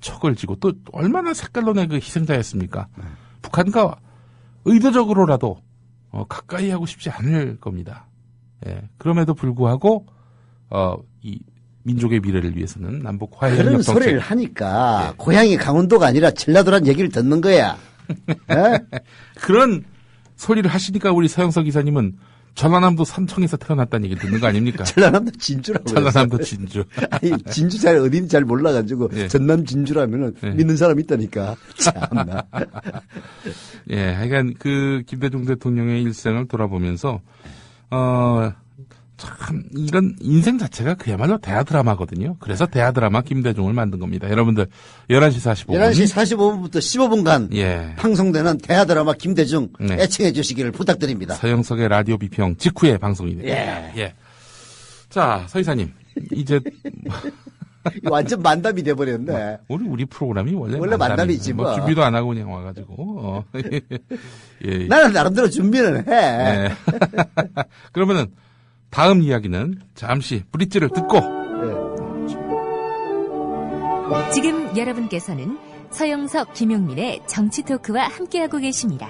척을 지고 또 얼마나 색깔론의 그 희생자였습니까? 북한과 의도적으로라도 가까이 하고 싶지 않을 겁니다. 예. 그럼에도 불구하고 이 민족의 미래를 위해서는 남북 화해 협력 그런 정책. 소리를 하니까 고향이 강원도가 아니라 전라도란 얘기를 듣는 거야. 그런 소리를 하시니까 우리 서영석 기사님은 전라남도 산청에서 태어났다는 얘기를 듣는 거 아닙니까? 전라남도 진주라고. 전라남도 진주. 아니, 진주 잘 어딘지 잘 몰라가지고 전남 진주라면은 믿는 사람 있다니까. 참나. 예, 하여간 그 김대중 대통령의 일생을 돌아보면서 참 이런 인생 자체가 그야말로 대하 드라마거든요. 그래서 대하 드라마 김대중을 만든 겁니다. 여러분들 11시 45분 11시 45분부터 15분간 방송되는 대하 드라마 김대중 애청해 주시기를 부탁드립니다. 서영석의 라디오 비평 직후에 방송이 됩니다. 예. 자, 서 이사님. 이제 완전 만담이 돼버렸네. 우리 프로그램이 원래 만담이지 뭐. 준비도 안 하고 그냥 와가지고. 예. 나는 나름대로 준비는 해. 네. 그러면은 다음 이야기는 잠시 브릿지를 듣고. 지금 여러분께서는 서영석, 김용민의 정치 토크와 함께하고 계십니다.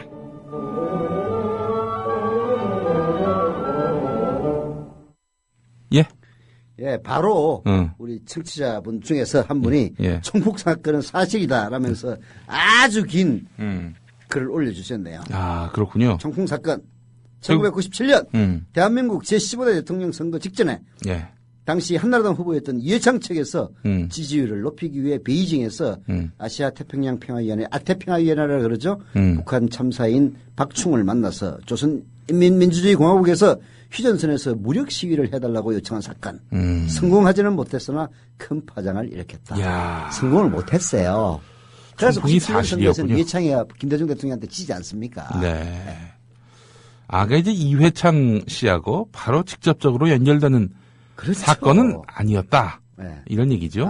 예, 바로 우리 청취자분 중에서 한 분이 총폭 사건은 사실이다라면서 아주 긴 글을 올려주셨네요. 아, 그렇군요. 총폭 사건 1997년 대한민국 제15대 대통령 선거 직전에 당시 한나라당 후보였던 이회창 측에서 지지율을 높이기 위해 베이징에서 아시아 태평양 평화위원회, 태평화위원회라 그러죠. 북한 참사인 박충을 만나서 조선인민민주주의공화국에서 휴전선에서 무력 시위를 해달라고 요청한 사건. 성공하지는 못했으나 큰 파장을 일으켰다. 성공을 못했어요. 그래서 97년 선거에서는 이회창이야 김대중 대통령한테 지지 않습니까? 네. 아가 이제 이회창 씨하고 바로 직접적으로 연결되는 사건은 아니었다. 네. 이런 얘기죠.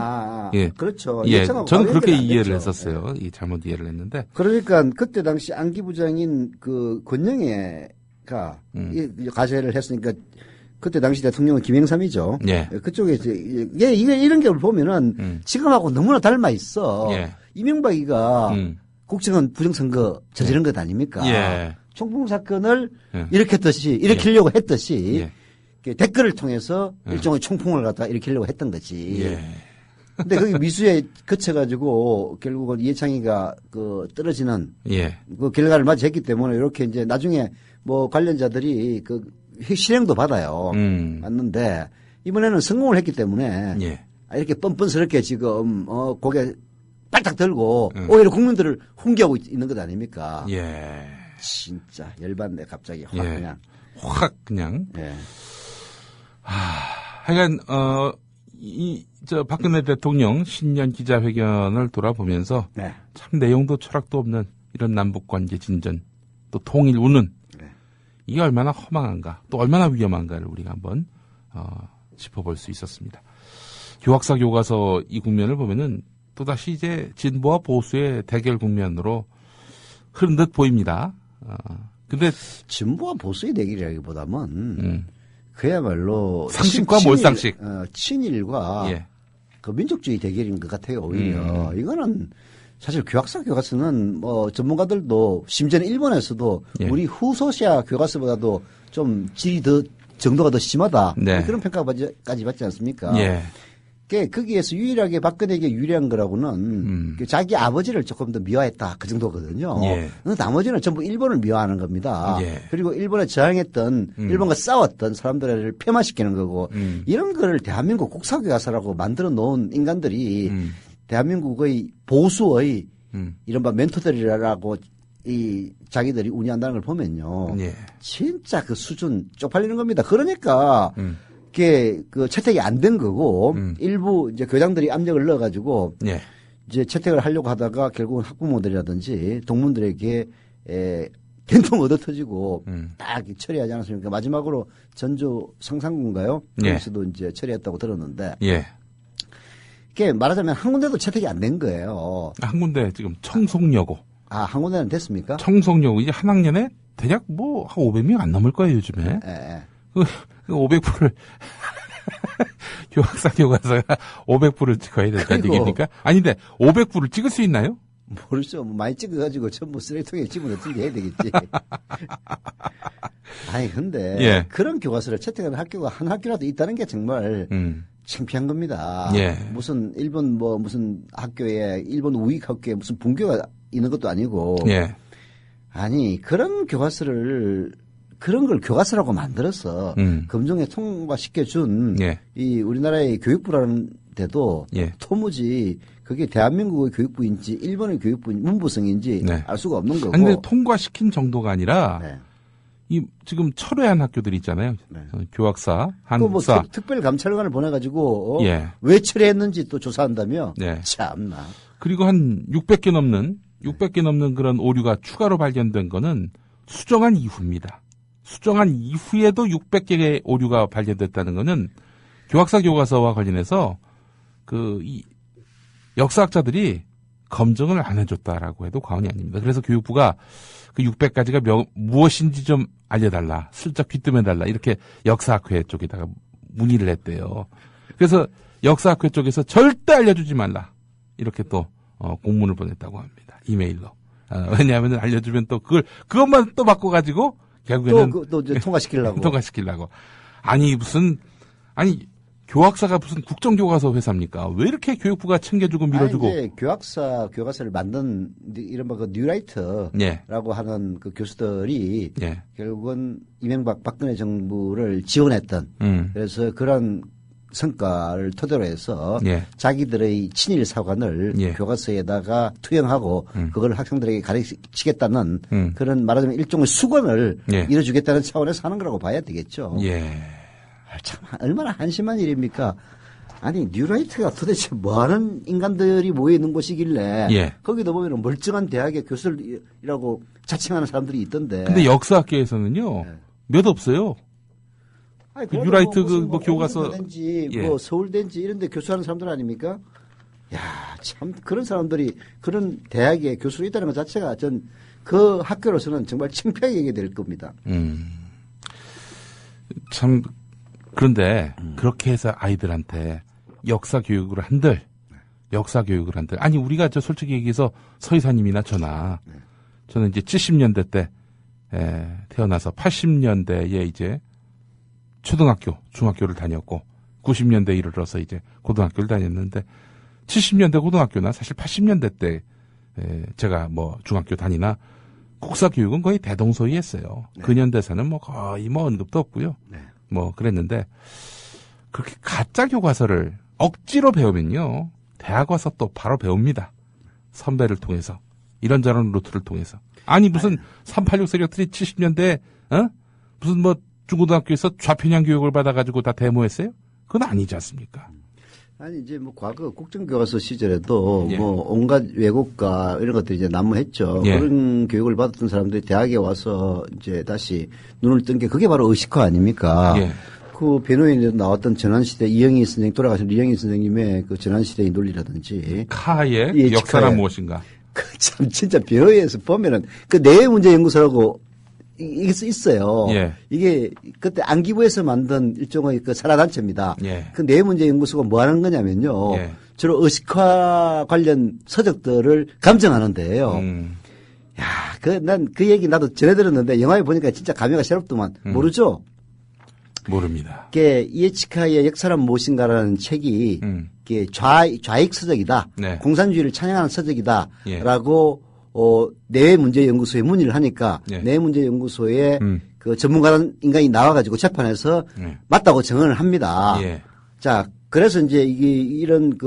예. 그렇죠. 예. 저는 그렇게 이해를 했었어요. 예. 잘못 이해를 했는데. 그러니까 그때 당시 안기부장인 그 권영애가 가세를 했으니까 그때 당시 대통령은 김영삼이죠. 예. 그쪽에 이제 이런 걸 보면은 지금하고 너무나 닮아 있어. 이명박이가 국정원 부정선거 저지른 것 아닙니까? 총풍 사건을 일으키려고 했듯이 댓글을 통해서 일종의 총풍을 갖다 일으키려고 했던 거지. 근데 거기 미수에 그쳐가지고 결국은 이해창이가 그 떨어지는 그 결과를 맞이했기 때문에 이렇게 이제 나중에 뭐 관련자들이 그 실행도 받아요. 맞는데 이번에는 성공을 했기 때문에 이렇게 뻔뻔스럽게 지금 고개 빨딱 들고 오히려 국민들을 훈계하고 있는 것 아닙니까? 진짜 열받네 갑자기 확 그냥. 하여간 저 박근혜 대통령 신년 기자회견을 돌아보면서 참 내용도 철학도 없는 이런 남북관계 진전 또 통일 우는 이게 얼마나 허망한가 또 얼마나 위험한가를 우리가 한번 짚어볼 수 있었습니다. 교학사 교과서 이 국면을 보면은 또다시 이제 진보와 보수의 대결 국면으로 흐른 듯 보입니다. 근데 진보와 보수의 대결이라기보다는 그야말로 상식과 몰상식, 친일과 그 민족주의 대결인 것 같아요. 오히려 이거는 사실 교학사 교과서는 뭐 전문가들도 심지어는 일본에서도 우리 후소시아 교과서보다도 좀 질이 정도가 더 심하다 그런 평가까지 받지 않습니까? 거기에서 유일하게 박근혜에게 유리한 거라고는 자기 아버지를 조금 더 미화했다 그 정도거든요. 나머지는 전부 일본을 미화하는 겁니다. 그리고 일본에 저항했던 일본과 싸웠던 사람들을 폐마시키는 거고 이런 거를 대한민국 국사교과서라고 만들어 놓은 인간들이 대한민국의 보수의 이른바 멘토들이라고 이 자기들이 운영한다는 걸 보면요. 진짜 그 수준 쪽팔리는 겁니다. 그러니까 그 채택이 안 된 거고 일부 이제 교장들이 압력을 넣어가지고 이제 채택을 하려고 하다가 결국은 학부모들이라든지 동문들에게 된통 얻어 터지고 딱 처리하지 않았습니까? 마지막으로 전주 상상군가요? 거기서도 이제 처리했다고 들었는데. 이게 말하자면 한 군데도 채택이 안 된 거예요. 한 군데 지금 청송여고. 한 군데는 됐습니까? 청송여고 이제 한 학년에 대략 뭐 한 500명 안 넘을 거예요 요즘에. 500불을 교학사 교과서가 500불을 찍어야 된다는 얘기입니까? 아닌데 500불을 찍을 수 있나요? 모르죠. 뭐 많이 찍어가지고 전부 쓰레기통에 집어넣든지 해야 되겠지. 아니 근데 그런 교과서를 채택하는 학교가 한 학교라도 있다는 게 정말 창피한 겁니다. 무슨 일본 뭐 무슨 학교에 일본 우익 학교에 무슨 분교가 있는 것도 아니고 아니 그런 교과서를 그런 걸 교과서라고 만들어서 검증에 통과시켜준 이 우리나라의 교육부라는 데도 토무지 그게 대한민국의 교육부인지 일본의 교육부 문부성인지 알 수가 없는 거고. 근데 통과시킨 정도가 아니라 이 지금 철회한 학교들 있잖아요. 교학사, 한국사. 뭐 특별감찰관을 보내가지고 왜 철회했는지 또 조사한다며. 참나. 그리고 한 600개 넘는 그런 오류가 추가로 발견된 거는 수정한 이후입니다. 수정한 이후에도 600개의 오류가 발견됐다는 거는 교학사 교과서와 관련해서 이 역사학자들이 검증을 안 해줬다라고 해도 과언이 아닙니다. 그래서 교육부가 그 600가지가 무엇인지 좀 알려달라, 슬쩍 귀뜸해달라 이렇게 역사학회 쪽에다가 문의를 했대요. 그래서 역사학회 쪽에서 절대 알려주지 말라 이렇게 또 공문을 보냈다고 합니다. 이메일로. 왜냐하면 알려주면 또 그것만 또 바꿔가지고 결국에는 또 이제 통과시키려고. 통과시키려고. 아니 교학사가 무슨 국정교과서 회사입니까? 왜 이렇게 교육부가 챙겨주고 밀어주고? 이제 교과서를 만든 이른바 그 뉴라이트라고 하는 그 교수들이 결국은 이명박 박근혜 정부를 지원했던 그래서 그런 성과를 토대로 해서 자기들의 친일 사관을 교과서에다가 투영하고 그걸 학생들에게 가르치겠다는 그런 말하자면 일종의 수건을 이뤄주겠다는 차원에서 하는 거라고 봐야 되겠죠. 참 얼마나 한심한 일입니까? 아니 뉴라이트가 도대체 뭐하는 인간들이 모여있는 곳이길래 거기도 보면 멀쩡한 대학의 교수들이라고 자칭하는 사람들이 있던데. 근데 역사학계에서는요 몇 없어요. 뉴라이트 교과서 뭐 서울대인지 이런 데 교수하는 사람들 아닙니까? 야, 참 그런 사람들이 그런 대학에 교수로 있다는 것 자체가 전 그 학교로서는 정말 창피하게 얘기가 될 겁니다. 참 그런데 그렇게 해서 아이들한테 역사 교육을 한들 아니 우리가 솔직히 얘기해서 서이사님이나 저는 이제 70년대 때 태어나서 80년대에 이제 초등학교, 중학교를 다녔고 90년대에 이르러서 이제 고등학교를 다녔는데 70년대 고등학교나 사실 80년대 때 제가 뭐 중학교 다니나 국사 교육은 거의 대동소이했어요. 근현대사는 뭐 거의 뭐 언급도 없고요. 뭐 그랬는데 그렇게 가짜 교과서를 억지로 배우면요. 대학 와서 또 바로 배웁니다. 선배를 통해서. 이런저런 루트를 통해서. 아니 무슨 386 세력들이 70년대에 무슨 뭐 중고등학교에서 좌편향 교육을 받아가지고 다 데모했어요? 그건 아니지 않습니까? 아니 이제 뭐 과거 국정교과서 시절에도 뭐 온갖 왜곡과 이런 것들이 이제 난무했죠. 그런 교육을 받았던 사람들이 대학에 와서 이제 다시 눈을 뜬 게 그게 바로 의식화 아닙니까? 그 변호인에 나왔던 전환시대 이영희 선생님 돌아가신 이영희 선생님의 그 전환시대의 논리라든지 카의 역사란 무엇인가? 참 진짜 변호인에서 보면은 그 내외 문제 연구소라고 이게 있어요. 이게 그때 안기부에서 만든 일종의 그 산하단체입니다. 그 내문제연구소가 뭐 하는 거냐면요. 주로 의식화 관련 서적들을 감정하는 데예요. 야, 난 그 얘기 나도 전해 들었는데 영화에 보니까 진짜 감회가 새롭더만. 모르죠? 모릅니다. 그게 이에치카의 역사란 무엇인가라는 책이 좌익 서적이다. 공산주의를 찬양하는 서적이다라고 내외문제연구소에 문의를 하니까 내외문제연구소에 그 전문가라는 인간이 나와가지고 재판에서 맞다고 증언을 합니다. 자, 그래서 이제 이런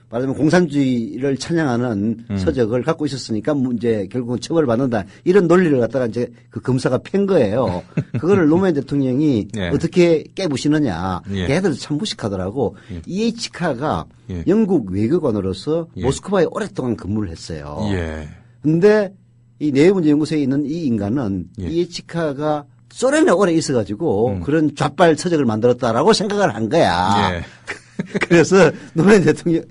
말하자면 공산주의를 찬양하는 서적을 갖고 있었으니까 이제 결국은 처벌을 받는다. 이런 논리를 갖다가 이제 그 검사가 팬 거예요. 그거를 노무현 대통령이 어떻게 깨부시느냐. 걔들 참 무식하더라고. 이에치카가 영국 외교관으로서 모스크바에 오랫동안 근무를 했어요. 근데 이 내외문제연구소에 있는 이 인간은 이에치카가 소련에 오래 있어가지고 그런 좌빨 서적을 만들었다라고 생각을 한 거야. 그래서 노무현 대통령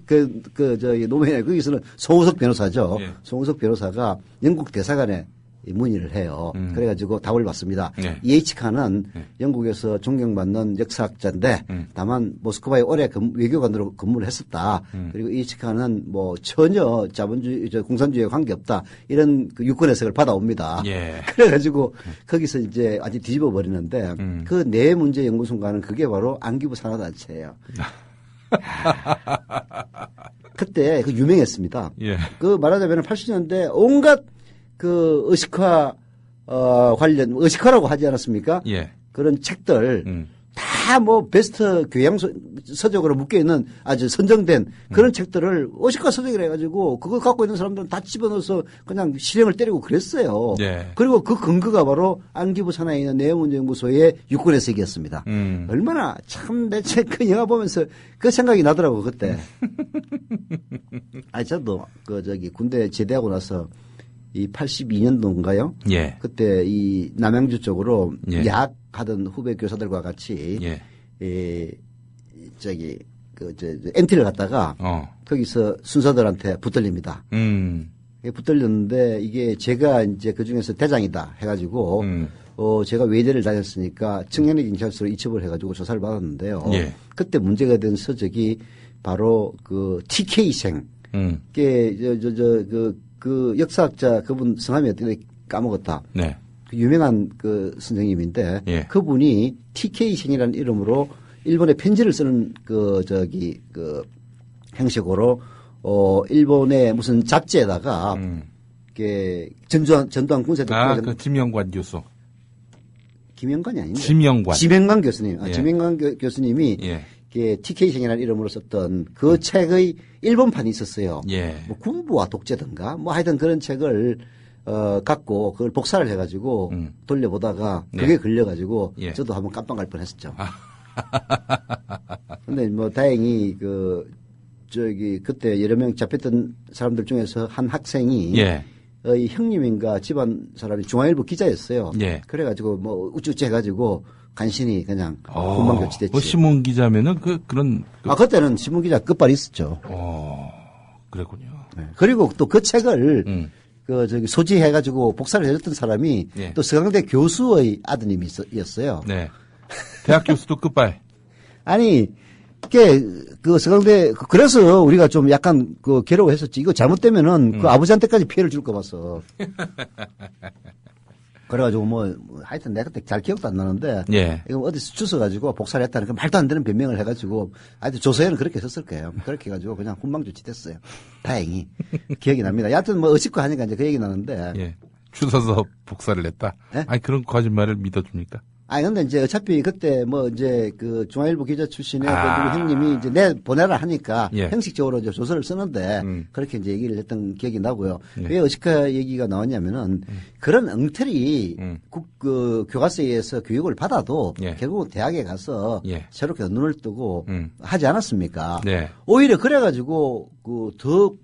노무현 거기서는 송우석 변호사죠. 송우석 변호사가 영국 대사관에 문의를 해요. 그래가지고 답을 받습니다. 이에치카는 영국에서 존경받는 역사학자인데 다만 모스크바에 오래 외교관으로 근무를 했었다. 그리고 이에치카는 뭐 전혀 자본주의, 공산주의와 관계없다. 이런 그 유권 해석을 받아옵니다. 그래가지고 거기서 이제 아주 뒤집어 버리는데 그 내문제연구소가는 그게 바로 안기부 산하단체예요. 그때 그 유명했습니다. 그 말하자면 80년대 온갖 그 의식화 관련 의식화라고 하지 않았습니까? 그런 책들 다 뭐 베스트 교양 서적으로 묶여 있는 아주 선정된 그런 책들을 의식화 서적이라 해가지고 그거 갖고 있는 사람들은 다 집어넣어서 그냥 실형을 때리고 그랬어요. 그리고 그 근거가 바로 안기부 산하에 있는 내외문제연구소의 유권 해석이었습니다. 얼마나 참 대체 그 영화 보면서 그 생각이 나더라고 그때. 저도 군대 제대하고 나서 이 82년도인가요? 그때 이 남양주 쪽으로 야학하던 후배 교사들과 같이 MT를 갔다가 거기서 순서들한테 붙들립니다. 붙들렸는데 이게 제가 이제 그 중에서 대장이다 해가지고 제가 외대를 다녔으니까 청년의 경찰서로 이첩을 해가지고 조사를 받았는데요. 예. 그때 문제가 된 서적이 바로 그 TK생. 그 역사학자 그분 성함이 어떻게 까먹었다. 네. 그 유명한 그 선생님인데 예. 그분이 TK생이라는 이름으로 일본에 편지를 쓰는 그 형식으로 일본의 무슨 잡지에다가 전두환 군사들 그 김영관 교수. 김영관이 아닌데. 지명관 교수님. 예. 지명관 교수님이 예. TK생이라는 이름으로 썼던 그 책의 일본판이 있었어요. 예. 뭐 군부와 독재든가 뭐 하여튼 그런 책을 갖고 그걸 복사를 해가지고 돌려보다가 그게 걸려가지고 예. 저도 한번 깜빵 갈 뻔했었죠. 근데 뭐 다행히 그때 여러 명 잡혔던 사람들 중에서 한 학생이 예. 형님인가 집안 사람이 중앙일보 기자였어요. 예. 그래가지고 뭐 우쭈쭈 해가지고 간신히 그냥 군방 교체됐지. 뭐 신문 기자면은 그런. 그때는 신문 기자 끝발이 있었죠. 그랬군요. 네. 그리고 또 그 책을 소지해가지고 복사를 해줬던 사람이 예. 또 서강대 교수의 아드님이었어요. 네. 대학 교수도 끝발. 아니, 그 서강대, 그래서 우리가 좀 약간 괴로워했었지. 이거 잘못되면은 그 아버지한테까지 피해를 줄 거 봤어. 그래가지고 하여튼 내가 그때 잘 기억도 안 나는데. 예. 이거 어디서 주워가지고 복사를 했다는 그 말도 안 되는 변명을 해가지고. 하여튼 조서에는 그렇게 썼을 거예요. 그렇게 해가지고 그냥 훈방조치 됐어요. 다행히. 기억이 납니다. 여하튼 어식구 하니까 이제 그 얘기 나는데. 예. 주워서 복사를 했다. 네? 아니, 그런 거짓말을 믿어줍니까? 근데 이제 어차피 그때 그 중앙일보 기자 출신의 그 누구 형님이 이제 보내라 하니까 예. 형식적으로 이제 조서를 쓰는데 그렇게 이제 얘기를 했던 기억이 나고요. 네. 왜 어시카 얘기가 나왔냐면은 그런 엉터리 교과서에서 교육을 받아도 예. 결국은 대학에 가서 예. 새롭게 눈을 뜨고 하지 않았습니까? 네. 오히려 그래가지고 더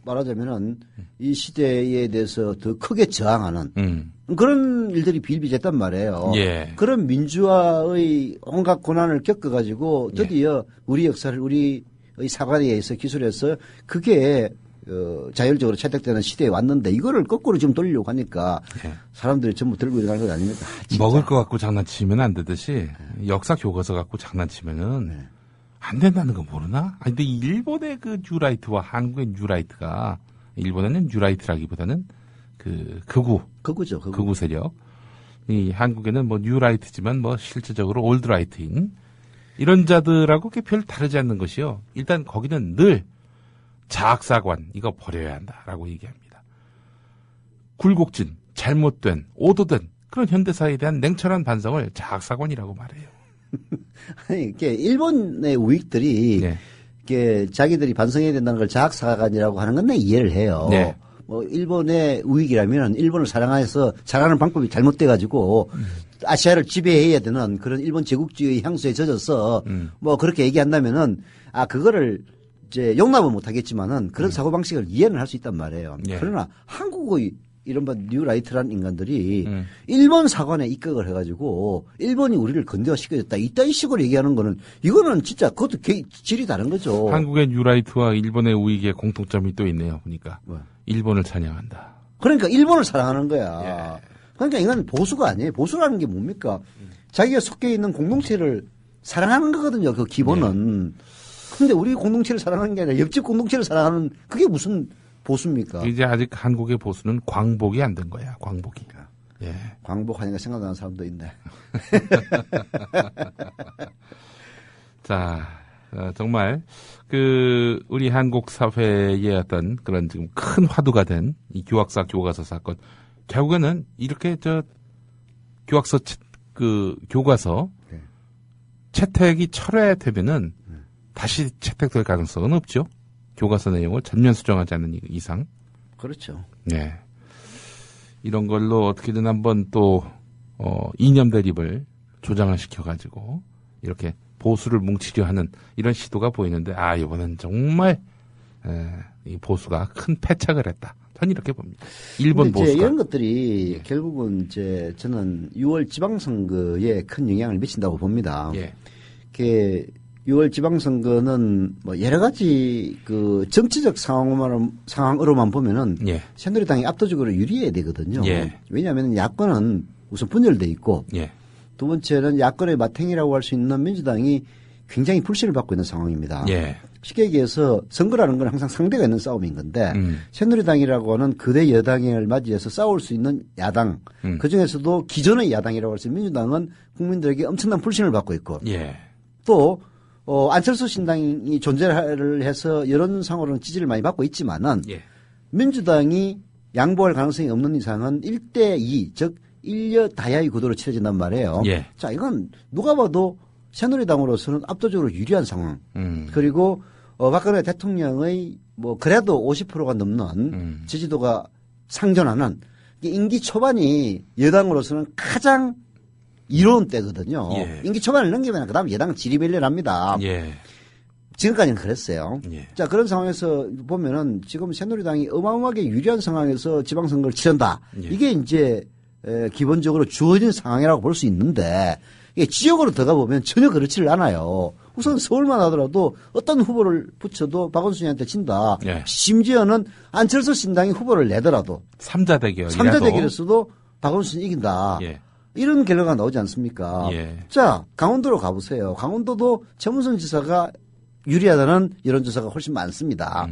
말하자면은 이 시대에 대해서 더 크게 저항하는 그런 일들이 비일비재했단 말이에요. 예. 그런 민주화의 온갖 고난을 겪어가지고 드디어 우리 역사를 우리의 사관에 의해서 기술해서 그게 자율적으로 채택되는 시대에 왔는데 이거를 거꾸로 지금 돌리려고 하니까 사람들이 전부 들고 일어나는 것 아닙니까? 먹을 거 갖고 장난치면 안 되듯이 역사 교과서 갖고 장난치면은 안 된다는 거 모르나? 아니, 근데 일본의 그 뉴라이트와 한국의 뉴라이트가 일본에는 뉴라이트라기보다는 극우 세력. 이 한국에는 뭐 뉴라이트지만 뭐 실질적으로 올드라이트인 이런 자들하고 별 다르지 않는 것이요. 일단 거기는 늘 자학사관 이거 버려야 한다라고 얘기합니다. 굴곡진, 잘못된, 오도된 그런 현대사에 대한 냉철한 반성을 자학사관이라고 말해요. 아니, 이게 일본의 우익들이 자기들이 반성해야 된다는 걸 자학사관이라고 하는 건 내가 이해를 해요. 네. 일본의 우익이라면 일본을 사랑하는 방법이 잘못돼가지고 아시아를 지배해야 되는 그런 일본 제국주의 향수에 젖어서 그렇게 얘기한다면은 그거를 이제 용납은 못하겠지만은 그런 사고방식을 이해는 할 수 있단 말이에요. 그러나 한국의 이른바 뉴라이트라는 인간들이 일본 사관에 입각을 해가지고 일본이 우리를 근대화시켜줬다. 이따위 식으로 얘기하는 거는 이거는 진짜 그것도 질이 다른 거죠. 한국의 뉴라이트와 일본의 우익의 공통점이 또 있네요. 보니까 일본을 찬양한다. 그러니까 일본을 사랑하는 거야. 그러니까 이건 보수가 아니에요. 보수라는 게 뭡니까? 자기가 속해 있는 공동체를 사랑하는 거거든요. 그 기본은. 근데 우리 공동체를 사랑하는 게 아니라 옆집 공동체를 사랑하는 그게 무슨 보수입니까? 이제 아직 한국의 보수는 광복이 안 된 거야. 광복이. 예. 광복하니까 생각나는 사람도 있네. 자, 정말 우리 한국 사회의 어떤 그런 지금 큰 화두가 된 이 교학사 교과서 사건 결국에는 이렇게 교학서 교과서 채택이 철회되면은 다시 채택될 가능성은 없죠. 교과서 내용을 전면 수정하지 않는 이상. 그렇죠. 네. 이런 걸로 어떻게든 한번 또, 이념 대립을 조장을 시켜가지고, 이렇게 보수를 뭉치려 하는 이런 시도가 보이는데, 이번엔 정말, 이 보수가 큰 패착을 했다. 전 이렇게 봅니다. 일본 보수가. 이런 것들이 결국은 저는 6월 지방선거에 큰 영향을 미친다고 봅니다. 6월 지방선거는 뭐 여러 가지 그 정치적 상황으로만 보면은 예. 새누리당이 압도적으로 유리해야 되거든요. 예. 왜냐하면 야권은 우선 분열돼 있고 예. 두 번째는 야권의 마탱이라고 할 수 있는 민주당이 굉장히 불신을 받고 있는 상황입니다. 예. 쉽게 얘기해서 선거라는 건 항상 상대가 있는 싸움인 건데 새누리당이라고 하는 거대 여당을 맞이해서 싸울 수 있는 야당 그중에서도 기존의 야당이라고 할 수 있는 민주당은 국민들에게 엄청난 불신을 받고 있고 예. 또 안철수 신당이 존재를 해서 여론상으로는 지지를 많이 받고 있지만은 예. 민주당이 양보할 가능성이 없는 이상은 1대2 즉 1여 다야의 구도로 치러진단 말이에요. 예. 자 이건 누가 봐도 새누리당으로서는 압도적으로 유리한 상황. 그리고 박근혜 대통령의 뭐 그래도 50%가 넘는 지지도가 상존하는 임기 초반이 여당으로서는 가장 이로운 때거든요. 예. 임기 초반을 넘기면 그다음 여당은 지리멸렬합니다. 예. 지금까지는 그랬어요. 예. 자 그런 상황에서 보면은 지금 새누리당이 어마어마하게 유리한 상황에서 지방선거를 치른다. 예. 이게 이제 기본적으로 주어진 상황이라고 볼 수 있는데 이게 지역으로 들어가 보면 전혀 그렇지를 않아요. 우선 서울만 하더라도 어떤 후보를 붙여도 박원순이한테 진다. 예. 심지어는 안철수 신당이 후보를 내더라도 3자 대결. 3자 대결에서도 박원순이 이긴다. 예. 이런 결과가 나오지 않습니까? 예. 자, 강원도로 가보세요. 강원도도 최문순 지사가 유리하다는 여론조사가 훨씬 많습니다.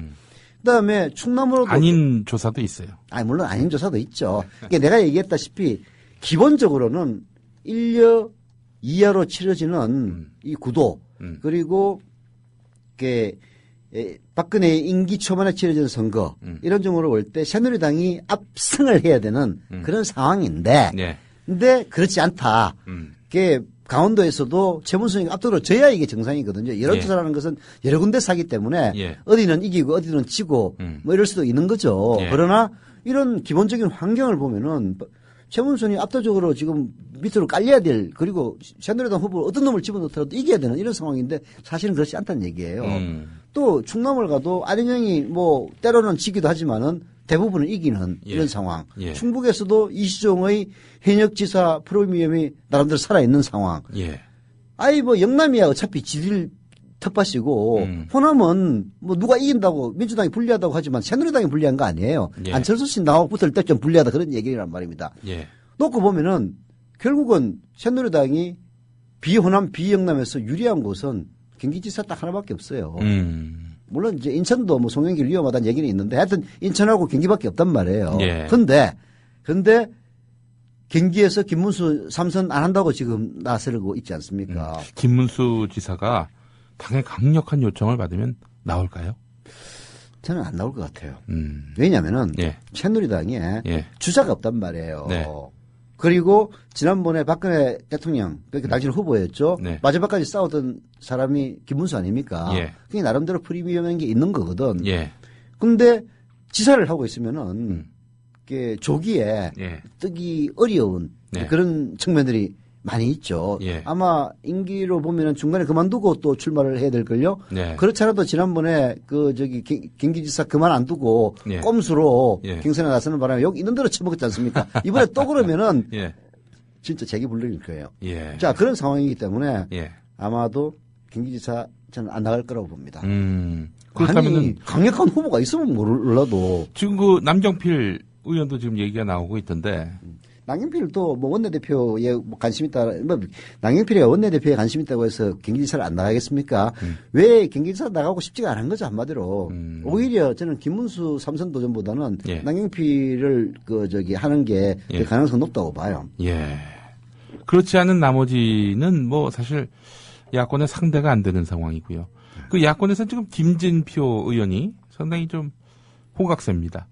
그다음에 충남으로도 아닌 조사도 있어요. 아니 물론 아닌 조사도 있죠. 그러니까 내가 얘기했다시피 기본적으로는 1여 2야로 치러지는 이 구도 그리고 이게 박근혜의 임기 초반에 치러지는 선거 이런 정도로 볼 때 새누리당이 압승을 해야 되는 그런 상황인데 예. 근데 그렇지 않다. 그게 강원도에서도 최문순이가 압도적으로 져야 이게 정상이거든요. 여론조사라는 것은 여러 군데 사기 때문에 예. 어디는 이기고 어디는 지고 뭐 이럴 수도 있는 거죠. 예. 그러나 이런 기본적인 환경을 보면은 최문순이 압도적으로 지금 밑으로 깔려야 될 그리고 새누리당 후보 어떤 놈을 집어넣더라도 이겨야 되는 이런 상황인데 사실은 그렇지 않다는 얘기예요. 또 충남을 가도 안희정이 뭐 때로는 지기도 하지만은 대부분은 이기는 예. 이런 상황. 예. 충북에서도 이시종의 현역지사 프로미엄이 나름대로 살아있는 상황. 예. 아이 뭐 영남이야 어차피 지들 텃밭이고 호남은 뭐 누가 이긴다고 민주당이 불리하다고 하지만 새누리당이 불리한 거 아니에요. 예. 안철수 씨 나오고 붙을 때 좀 불리하다 그런 얘기란 말입니다. 예. 놓고 보면은 결국은 새누리당이 비호남 비영남에서 유리한 곳은 경기지사 딱 하나밖에 없어요. 물론 이제 인천도 뭐 송영길 위험하다는 얘기는 있는데 하여튼 인천하고 경기밖에 없단 말이에요. 예. 근데 경기에서 김문수 3선 안 한다고 지금 나서고 있지 않습니까? 김문수 지사가 당의 강력한 요청을 받으면 나올까요? 저는 안 나올 것 같아요. 왜냐면은 예. 새누리당에 예. 주자가 없단 말이에요. 네. 그리고 지난번에 박근혜 대통령 그러니까 당신 후보였죠. 네. 마지막까지 싸우던 사람이 김문수 아닙니까? 예. 그게 나름대로 프리미엄인 게 있는 거거든. 예. 근데 지사를 하고 있으면은 이게 조기에 예. 뜨기 어려운 네. 그런 측면들이 많이 있죠. 예. 아마 임기로 보면은 중간에 그만두고 또 출마를 해야 될걸요. 네. 그렇지 않아도 지난번에 경기지사 그만 안 두고 예. 꼼수로 예. 경선에 나서는 바람에 여기 있는 대로 처먹었지 않습니까? 이번에 또 그러면은 예. 진짜 재기 불능일 거예요. 예. 자, 그런 상황이기 때문에 예. 아마도 경기지사 저는 안 나갈 거라고 봅니다. 그렇다면은 아니, 강력한 후보가 있으면 몰라도 지금 그 남경필 의원도 지금 얘기가 나오고 있던데. 남경필도 뭐 원내대표에 뭐 관심 있다, 뭐 남경필이 원내대표에 관심 있다고 해서 경기지사를 안 나가겠습니까? 왜 경기지사 나가고 싶지가 않은 거죠 한마디로. 오히려 저는 김문수 삼선 도전보다는 예. 남경필을 하는 게 예. 가능성 높다고 봐요. 예. 그렇지 않은 나머지는 뭐 사실 야권의 상대가 안 되는 상황이고요. 그 야권에서 지금 김진표 의원이 상당히 좀 호각세입니다.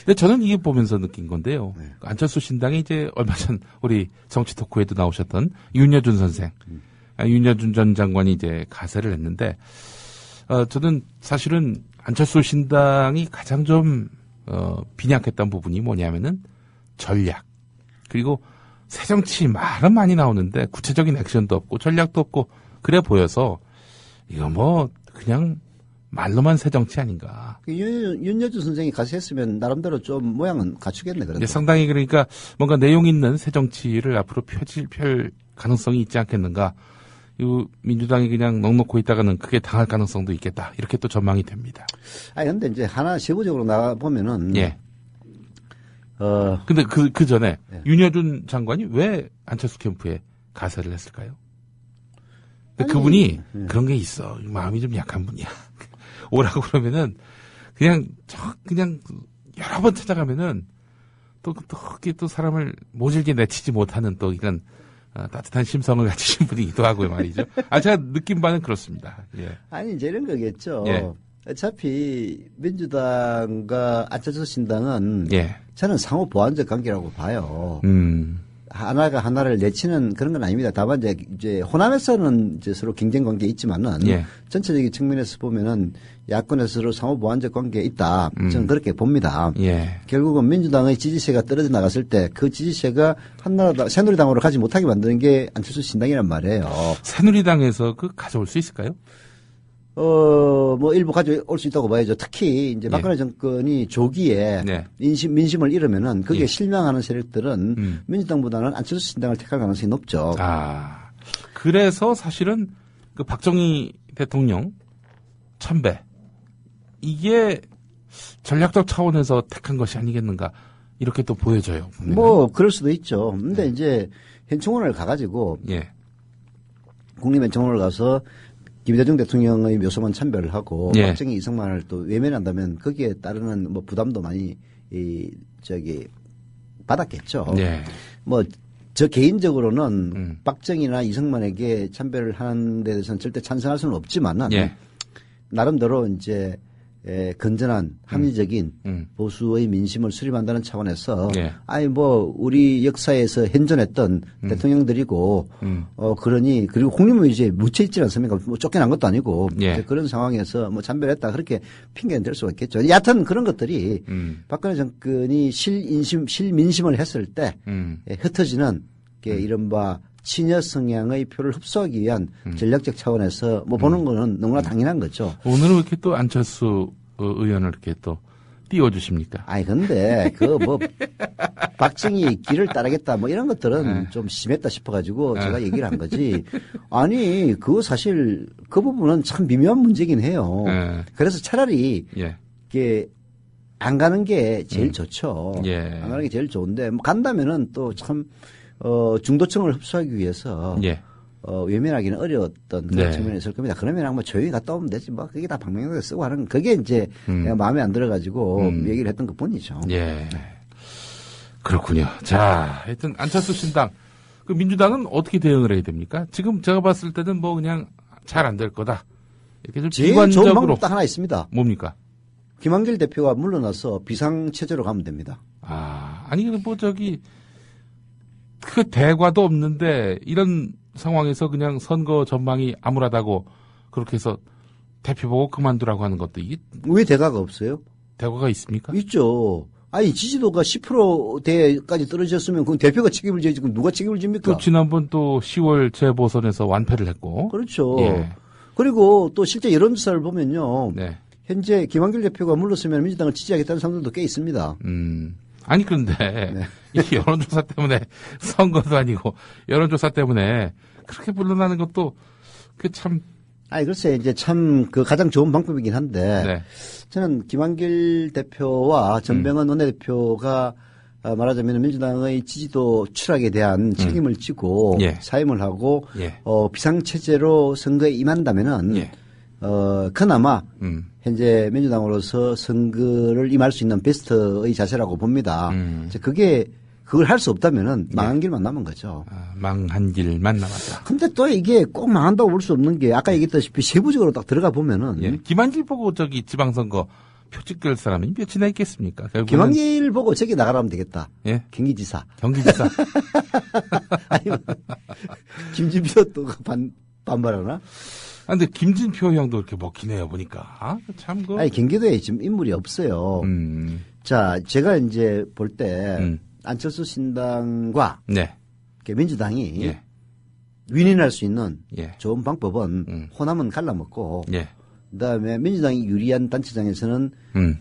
근데 저는 이게 보면서 느낀 건데요. 네. 안철수 신당이 이제 얼마 전 우리 정치 토크에도 나오셨던 윤여준 선생, 윤여준 전 장관이 이제 가세를 했는데, 저는 사실은 안철수 신당이 가장 좀, 빈약했던 부분이 뭐냐면은 전략. 그리고 새정치 말은 많이 나오는데 구체적인 액션도 없고 전략도 없고 그래 보여서 이거 뭐 그냥 말로만 새정치 아닌가. 윤여준 선생이 같이 했으면 나름대로 좀 모양은 갖추겠네. 그런데. 상당히 그러니까 뭔가 내용 있는 새정치를 앞으로 펼 가능성이 있지 않겠는가 이 민주당이 그냥 넉넉고 있다가는 크게 당할 가능성도 있겠다. 이렇게 또 전망이 됩니다. 근데 이제 하나 세부적으로 나가 보면은 예. 근데 그 전에 윤여준 장관이 왜 안철수 캠프에 가세를 했을까요? 그분이 그런 게 있어. 마음이 좀 약한 분이야. 오라고 그러면은 그냥 여러 번 찾아가면은 또 그렇게 또 사람을 모질게 내치지 못하는 또 이런 따뜻한 심성을 가지신 분이기도 하고요, 말이죠. 제가 느낀 바는 그렇습니다. 예. 아니, 이제 이런 거겠죠. 예. 어차피 민주당과 안철수 신당은 예. 저는 상호 보완적 관계라고 봐요. 하나가 하나를 내치는 그런 건 아닙니다. 다만 이제 호남에서는 이제 서로 경쟁 관계 있지만은 예. 전체적인 측면에서 보면은 야권에서 서로 상호 보완적 관계에 있다. 저는 그렇게 봅니다. 예. 결국은 민주당의 지지세가 떨어져 나갔을 때 그 지지세가 한나라당, 새누리당으로 가지 못하게 만드는 게 안철수 신당이란 말이에요. 새누리당에서 가져올 수 있을까요? 뭐 일부 가져올 수 있다고 봐야죠. 특히 이제 박근혜 정권이 조기에 민심을 잃으면은 그게 실망하는 세력들은 민주당보다는 안철수 신당을 택할 가능성이 높죠. 그래서 사실은 그 박정희 대통령 참배 이게 전략적 차원에서 택한 것이 아니겠는가 이렇게 또 보여져요. 보면은. 뭐 그럴 수도 있죠. 근데 이제 현충원을 가가지고 국립현충원을 가서 김대중 대통령의 묘소만 참배를 하고 박정희 이승만을 또 외면한다면 거기에 따르는 뭐 부담도 많이 받았겠죠. 뭐 저 개인적으로는 박정희나 이승만에게 참배를 하는 데 대해서는 절대 찬성할 수는 없지만은 나름대로 이제 건전한 합리적인 보수의 민심을 수립한다는 차원에서 아니 뭐 우리 역사에서 현존했던 대통령들이고 그러니 그리고 국립은 이제 묻혀 있지 않습니까? 뭐 쫓겨난 것도 아니고 그런 상황에서 뭐 참배를 했다 그렇게 핑계는 될 수가 있겠죠. 여하튼 그런 것들이 박근혜 정권이 실민심을 했을 때 흩어지는 이른바 친여 성향의 표를 흡수하기 위한 전략적 차원에서 뭐 보는 거는 너무나 당연한 거죠. 오늘은 왜 이렇게 또 안철수 의원을 이렇게 또 띄워주십니까? 근데 박정희 길을 따르겠다 뭐 이런 것들은 좀 심했다 싶어가지고 제가 얘기를 한 거지. 아니 그거 사실 그 부분은 참 미묘한 문제긴 해요. 그래서 차라리 이게 안 가는 게 제일 좋죠. 안 가는 게 제일 좋은데 뭐 간다면은 또 참 중도층을 흡수하기 위해서 외면하기는 어려웠던 그런 측면이 있을 겁니다. 그러면 아마 조용히 갔다 오면 되지 뭐 그게 다 방명록에 쓰고 하는 그게 이제 내가 마음에 안 들어가지고 얘기를 했던 것 뿐이죠. 그렇군요. 자, 하여튼 안철수 신당 그 민주당은 어떻게 대응을 해야 됩니까? 지금 제가 봤을 때는 뭐 그냥 잘 안 될 거다. 이렇게 좀 제일 비관적으로 좋은 방법 딱 하나 있습니다. 뭡니까? 김한길 대표가 물러나서 비상체제로 가면 됩니다. 아니 뭐 그 대과도 없는데 이런 상황에서 그냥 선거 전망이 암울하다고 그렇게 해서 대표 보고 그만두라고 하는 것도 이게 왜 대가가 없어요? 대과가 있습니까? 있죠. 아니 지지도가 10%대까지 떨어졌으면 그건 대표가 책임을 져야지 그럼 누가 책임을 집니까? 또 지난번 또 10월 재보선에서 완패를 했고. 그렇죠. 그리고 또 실제 여론조사를 보면요. 현재 김한길 대표가 물러서면 민주당을 지지하겠다는 사람들도 꽤 있습니다. 아니 그런데 이 여론조사 때문에 선거도 아니고 여론조사 때문에 그렇게 물러나는 것도 글쎄 이제 참 그 가장 좋은 방법이긴 한데 저는 김한길 대표와 전병헌 원내대표가 말하자면 민주당의 지지도 추락에 대한 책임을 지고 사임을 하고 비상체제로 선거에 임한다면은 그나마 현재 민주당으로서 선거를 임할 수 있는 베스트의 자세라고 봅니다. 그걸 할 수 없다면은 망한 길만 남은 거죠. 망한 길만 남았다. 근데 또 이게 꼭 망한다고 볼 수 없는 게 아까 얘기했다시피 세부적으로 딱 들어가 보면은 김한길 보고 지방선거 표찍될 사람이 몇이나 있겠습니까? 김한길 보고 저기 나가라면 되겠다. 경기지사. 아니면 김진표 또 반발하나? 근데 김진표 형도 이렇게 먹히네요, 보니까. 참, 아니, 경기도에 지금 인물이 없어요. 자, 제가 이제 볼 때, 안철수 신당과 민주당이 윈윈할 수 있는 좋은 방법은 호남은 갈라먹고, 그 다음에 민주당이 유리한 단체장에서는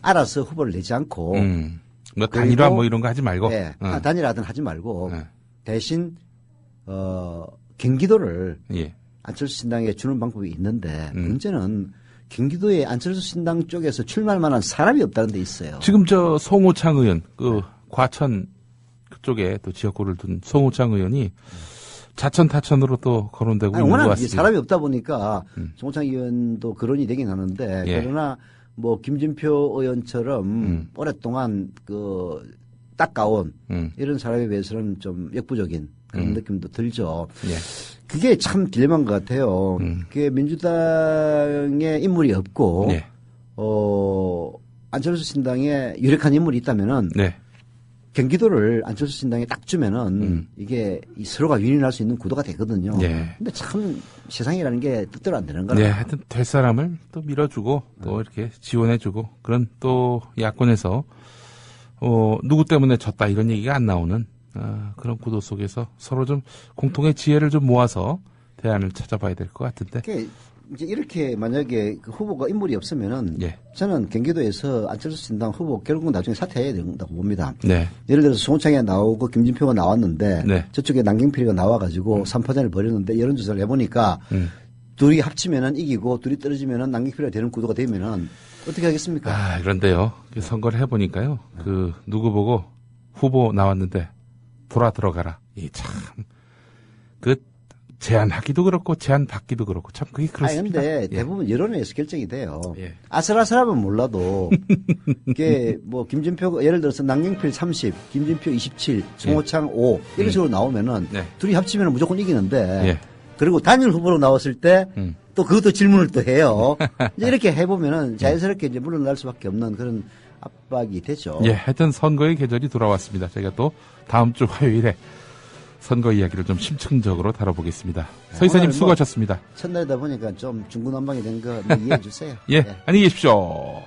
알아서 후보를 내지 않고, 뭐 단일화 뭐 이런 거 하지 말고. 단일화든 하지 말고, 대신, 경기도를 안철수 신당에 주는 방법이 있는데 문제는 경기도에 안철수 신당 쪽에서 출마할 만한 사람이 없다는 데 있어요. 지금 저 송호창 의원, 과천 그쪽에 또 지역구를 둔 송호창 의원이 자천 타천으로 또 거론되고 있는 것 워낙 같습니다. 사람이 없다 보니까 송호창 의원도 거론이 되긴 하는데 그러나 뭐 김진표 의원처럼 오랫동안 닦아온 이런 사람에 비해서는 좀 역부족인 그런 느낌도 들죠. 그게 참 딜레마인 것 같아요. 그게 민주당에 인물이 없고 안철수 신당에 유력한 인물이 있다면은 경기도를 안철수 신당에 딱 주면은 이게 서로가 윈윈할 수 있는 구도가 되거든요. 근데 참 세상이라는 게 뜻대로 안 되는 거라. 하여튼 될 사람을 또 밀어주고 또 이렇게 지원해주고 그런 또 야권에서 누구 때문에 졌다 이런 얘기가 안 나오는 그런 구도 속에서 서로 좀 공통의 지혜를 좀 모아서 대안을 찾아봐야 될 것 같은데. 이제 이렇게 만약에 그 후보가 인물이 없으면은 저는 경기도에서 안철수 신당 후보 결국 나중에 사퇴해야 된다고 봅니다. 예를 들어서 송호창이 나오고 김진표가 나왔는데 저쪽에 남경필이가 나와가지고 3파전을 벌였는데 여론조사를 해보니까 둘이 합치면은 이기고 둘이 떨어지면은 남경필이가 되는 구도가 되면은 어떻게 하겠습니까? 그런데요. 선거를 해보니까요. 누구 보고 후보 나왔는데 돌아 들어가라. 제안하기도 그렇고 제안받기도 그렇고 참 그게 그렇습니다. 근데 대부분 여론에서 결정이 돼요. 아슬아슬하면 몰라도 이게 뭐 김진표 예를 들어서 남경필 30, 김진표 27, 송호창 5 이런 식으로 나오면은 둘이 합치면 무조건 이기는데 그리고 단일 후보로 나왔을 때 또 그것도 질문을 또 해요. 이제 이렇게 해보면은 자연스럽게 이제 물러날 수밖에 없는 그런 압박이 되죠. 하여튼 선거의 계절이 돌아왔습니다. 저희가 또 다음 주 화요일에 선거 이야기를 좀 심층적으로 다뤄보겠습니다. 서 이사님 수고하셨습니다. 첫날이다 보니까 좀 중구난방이 된 거 이해해 주세요. 안녕히 계십시오.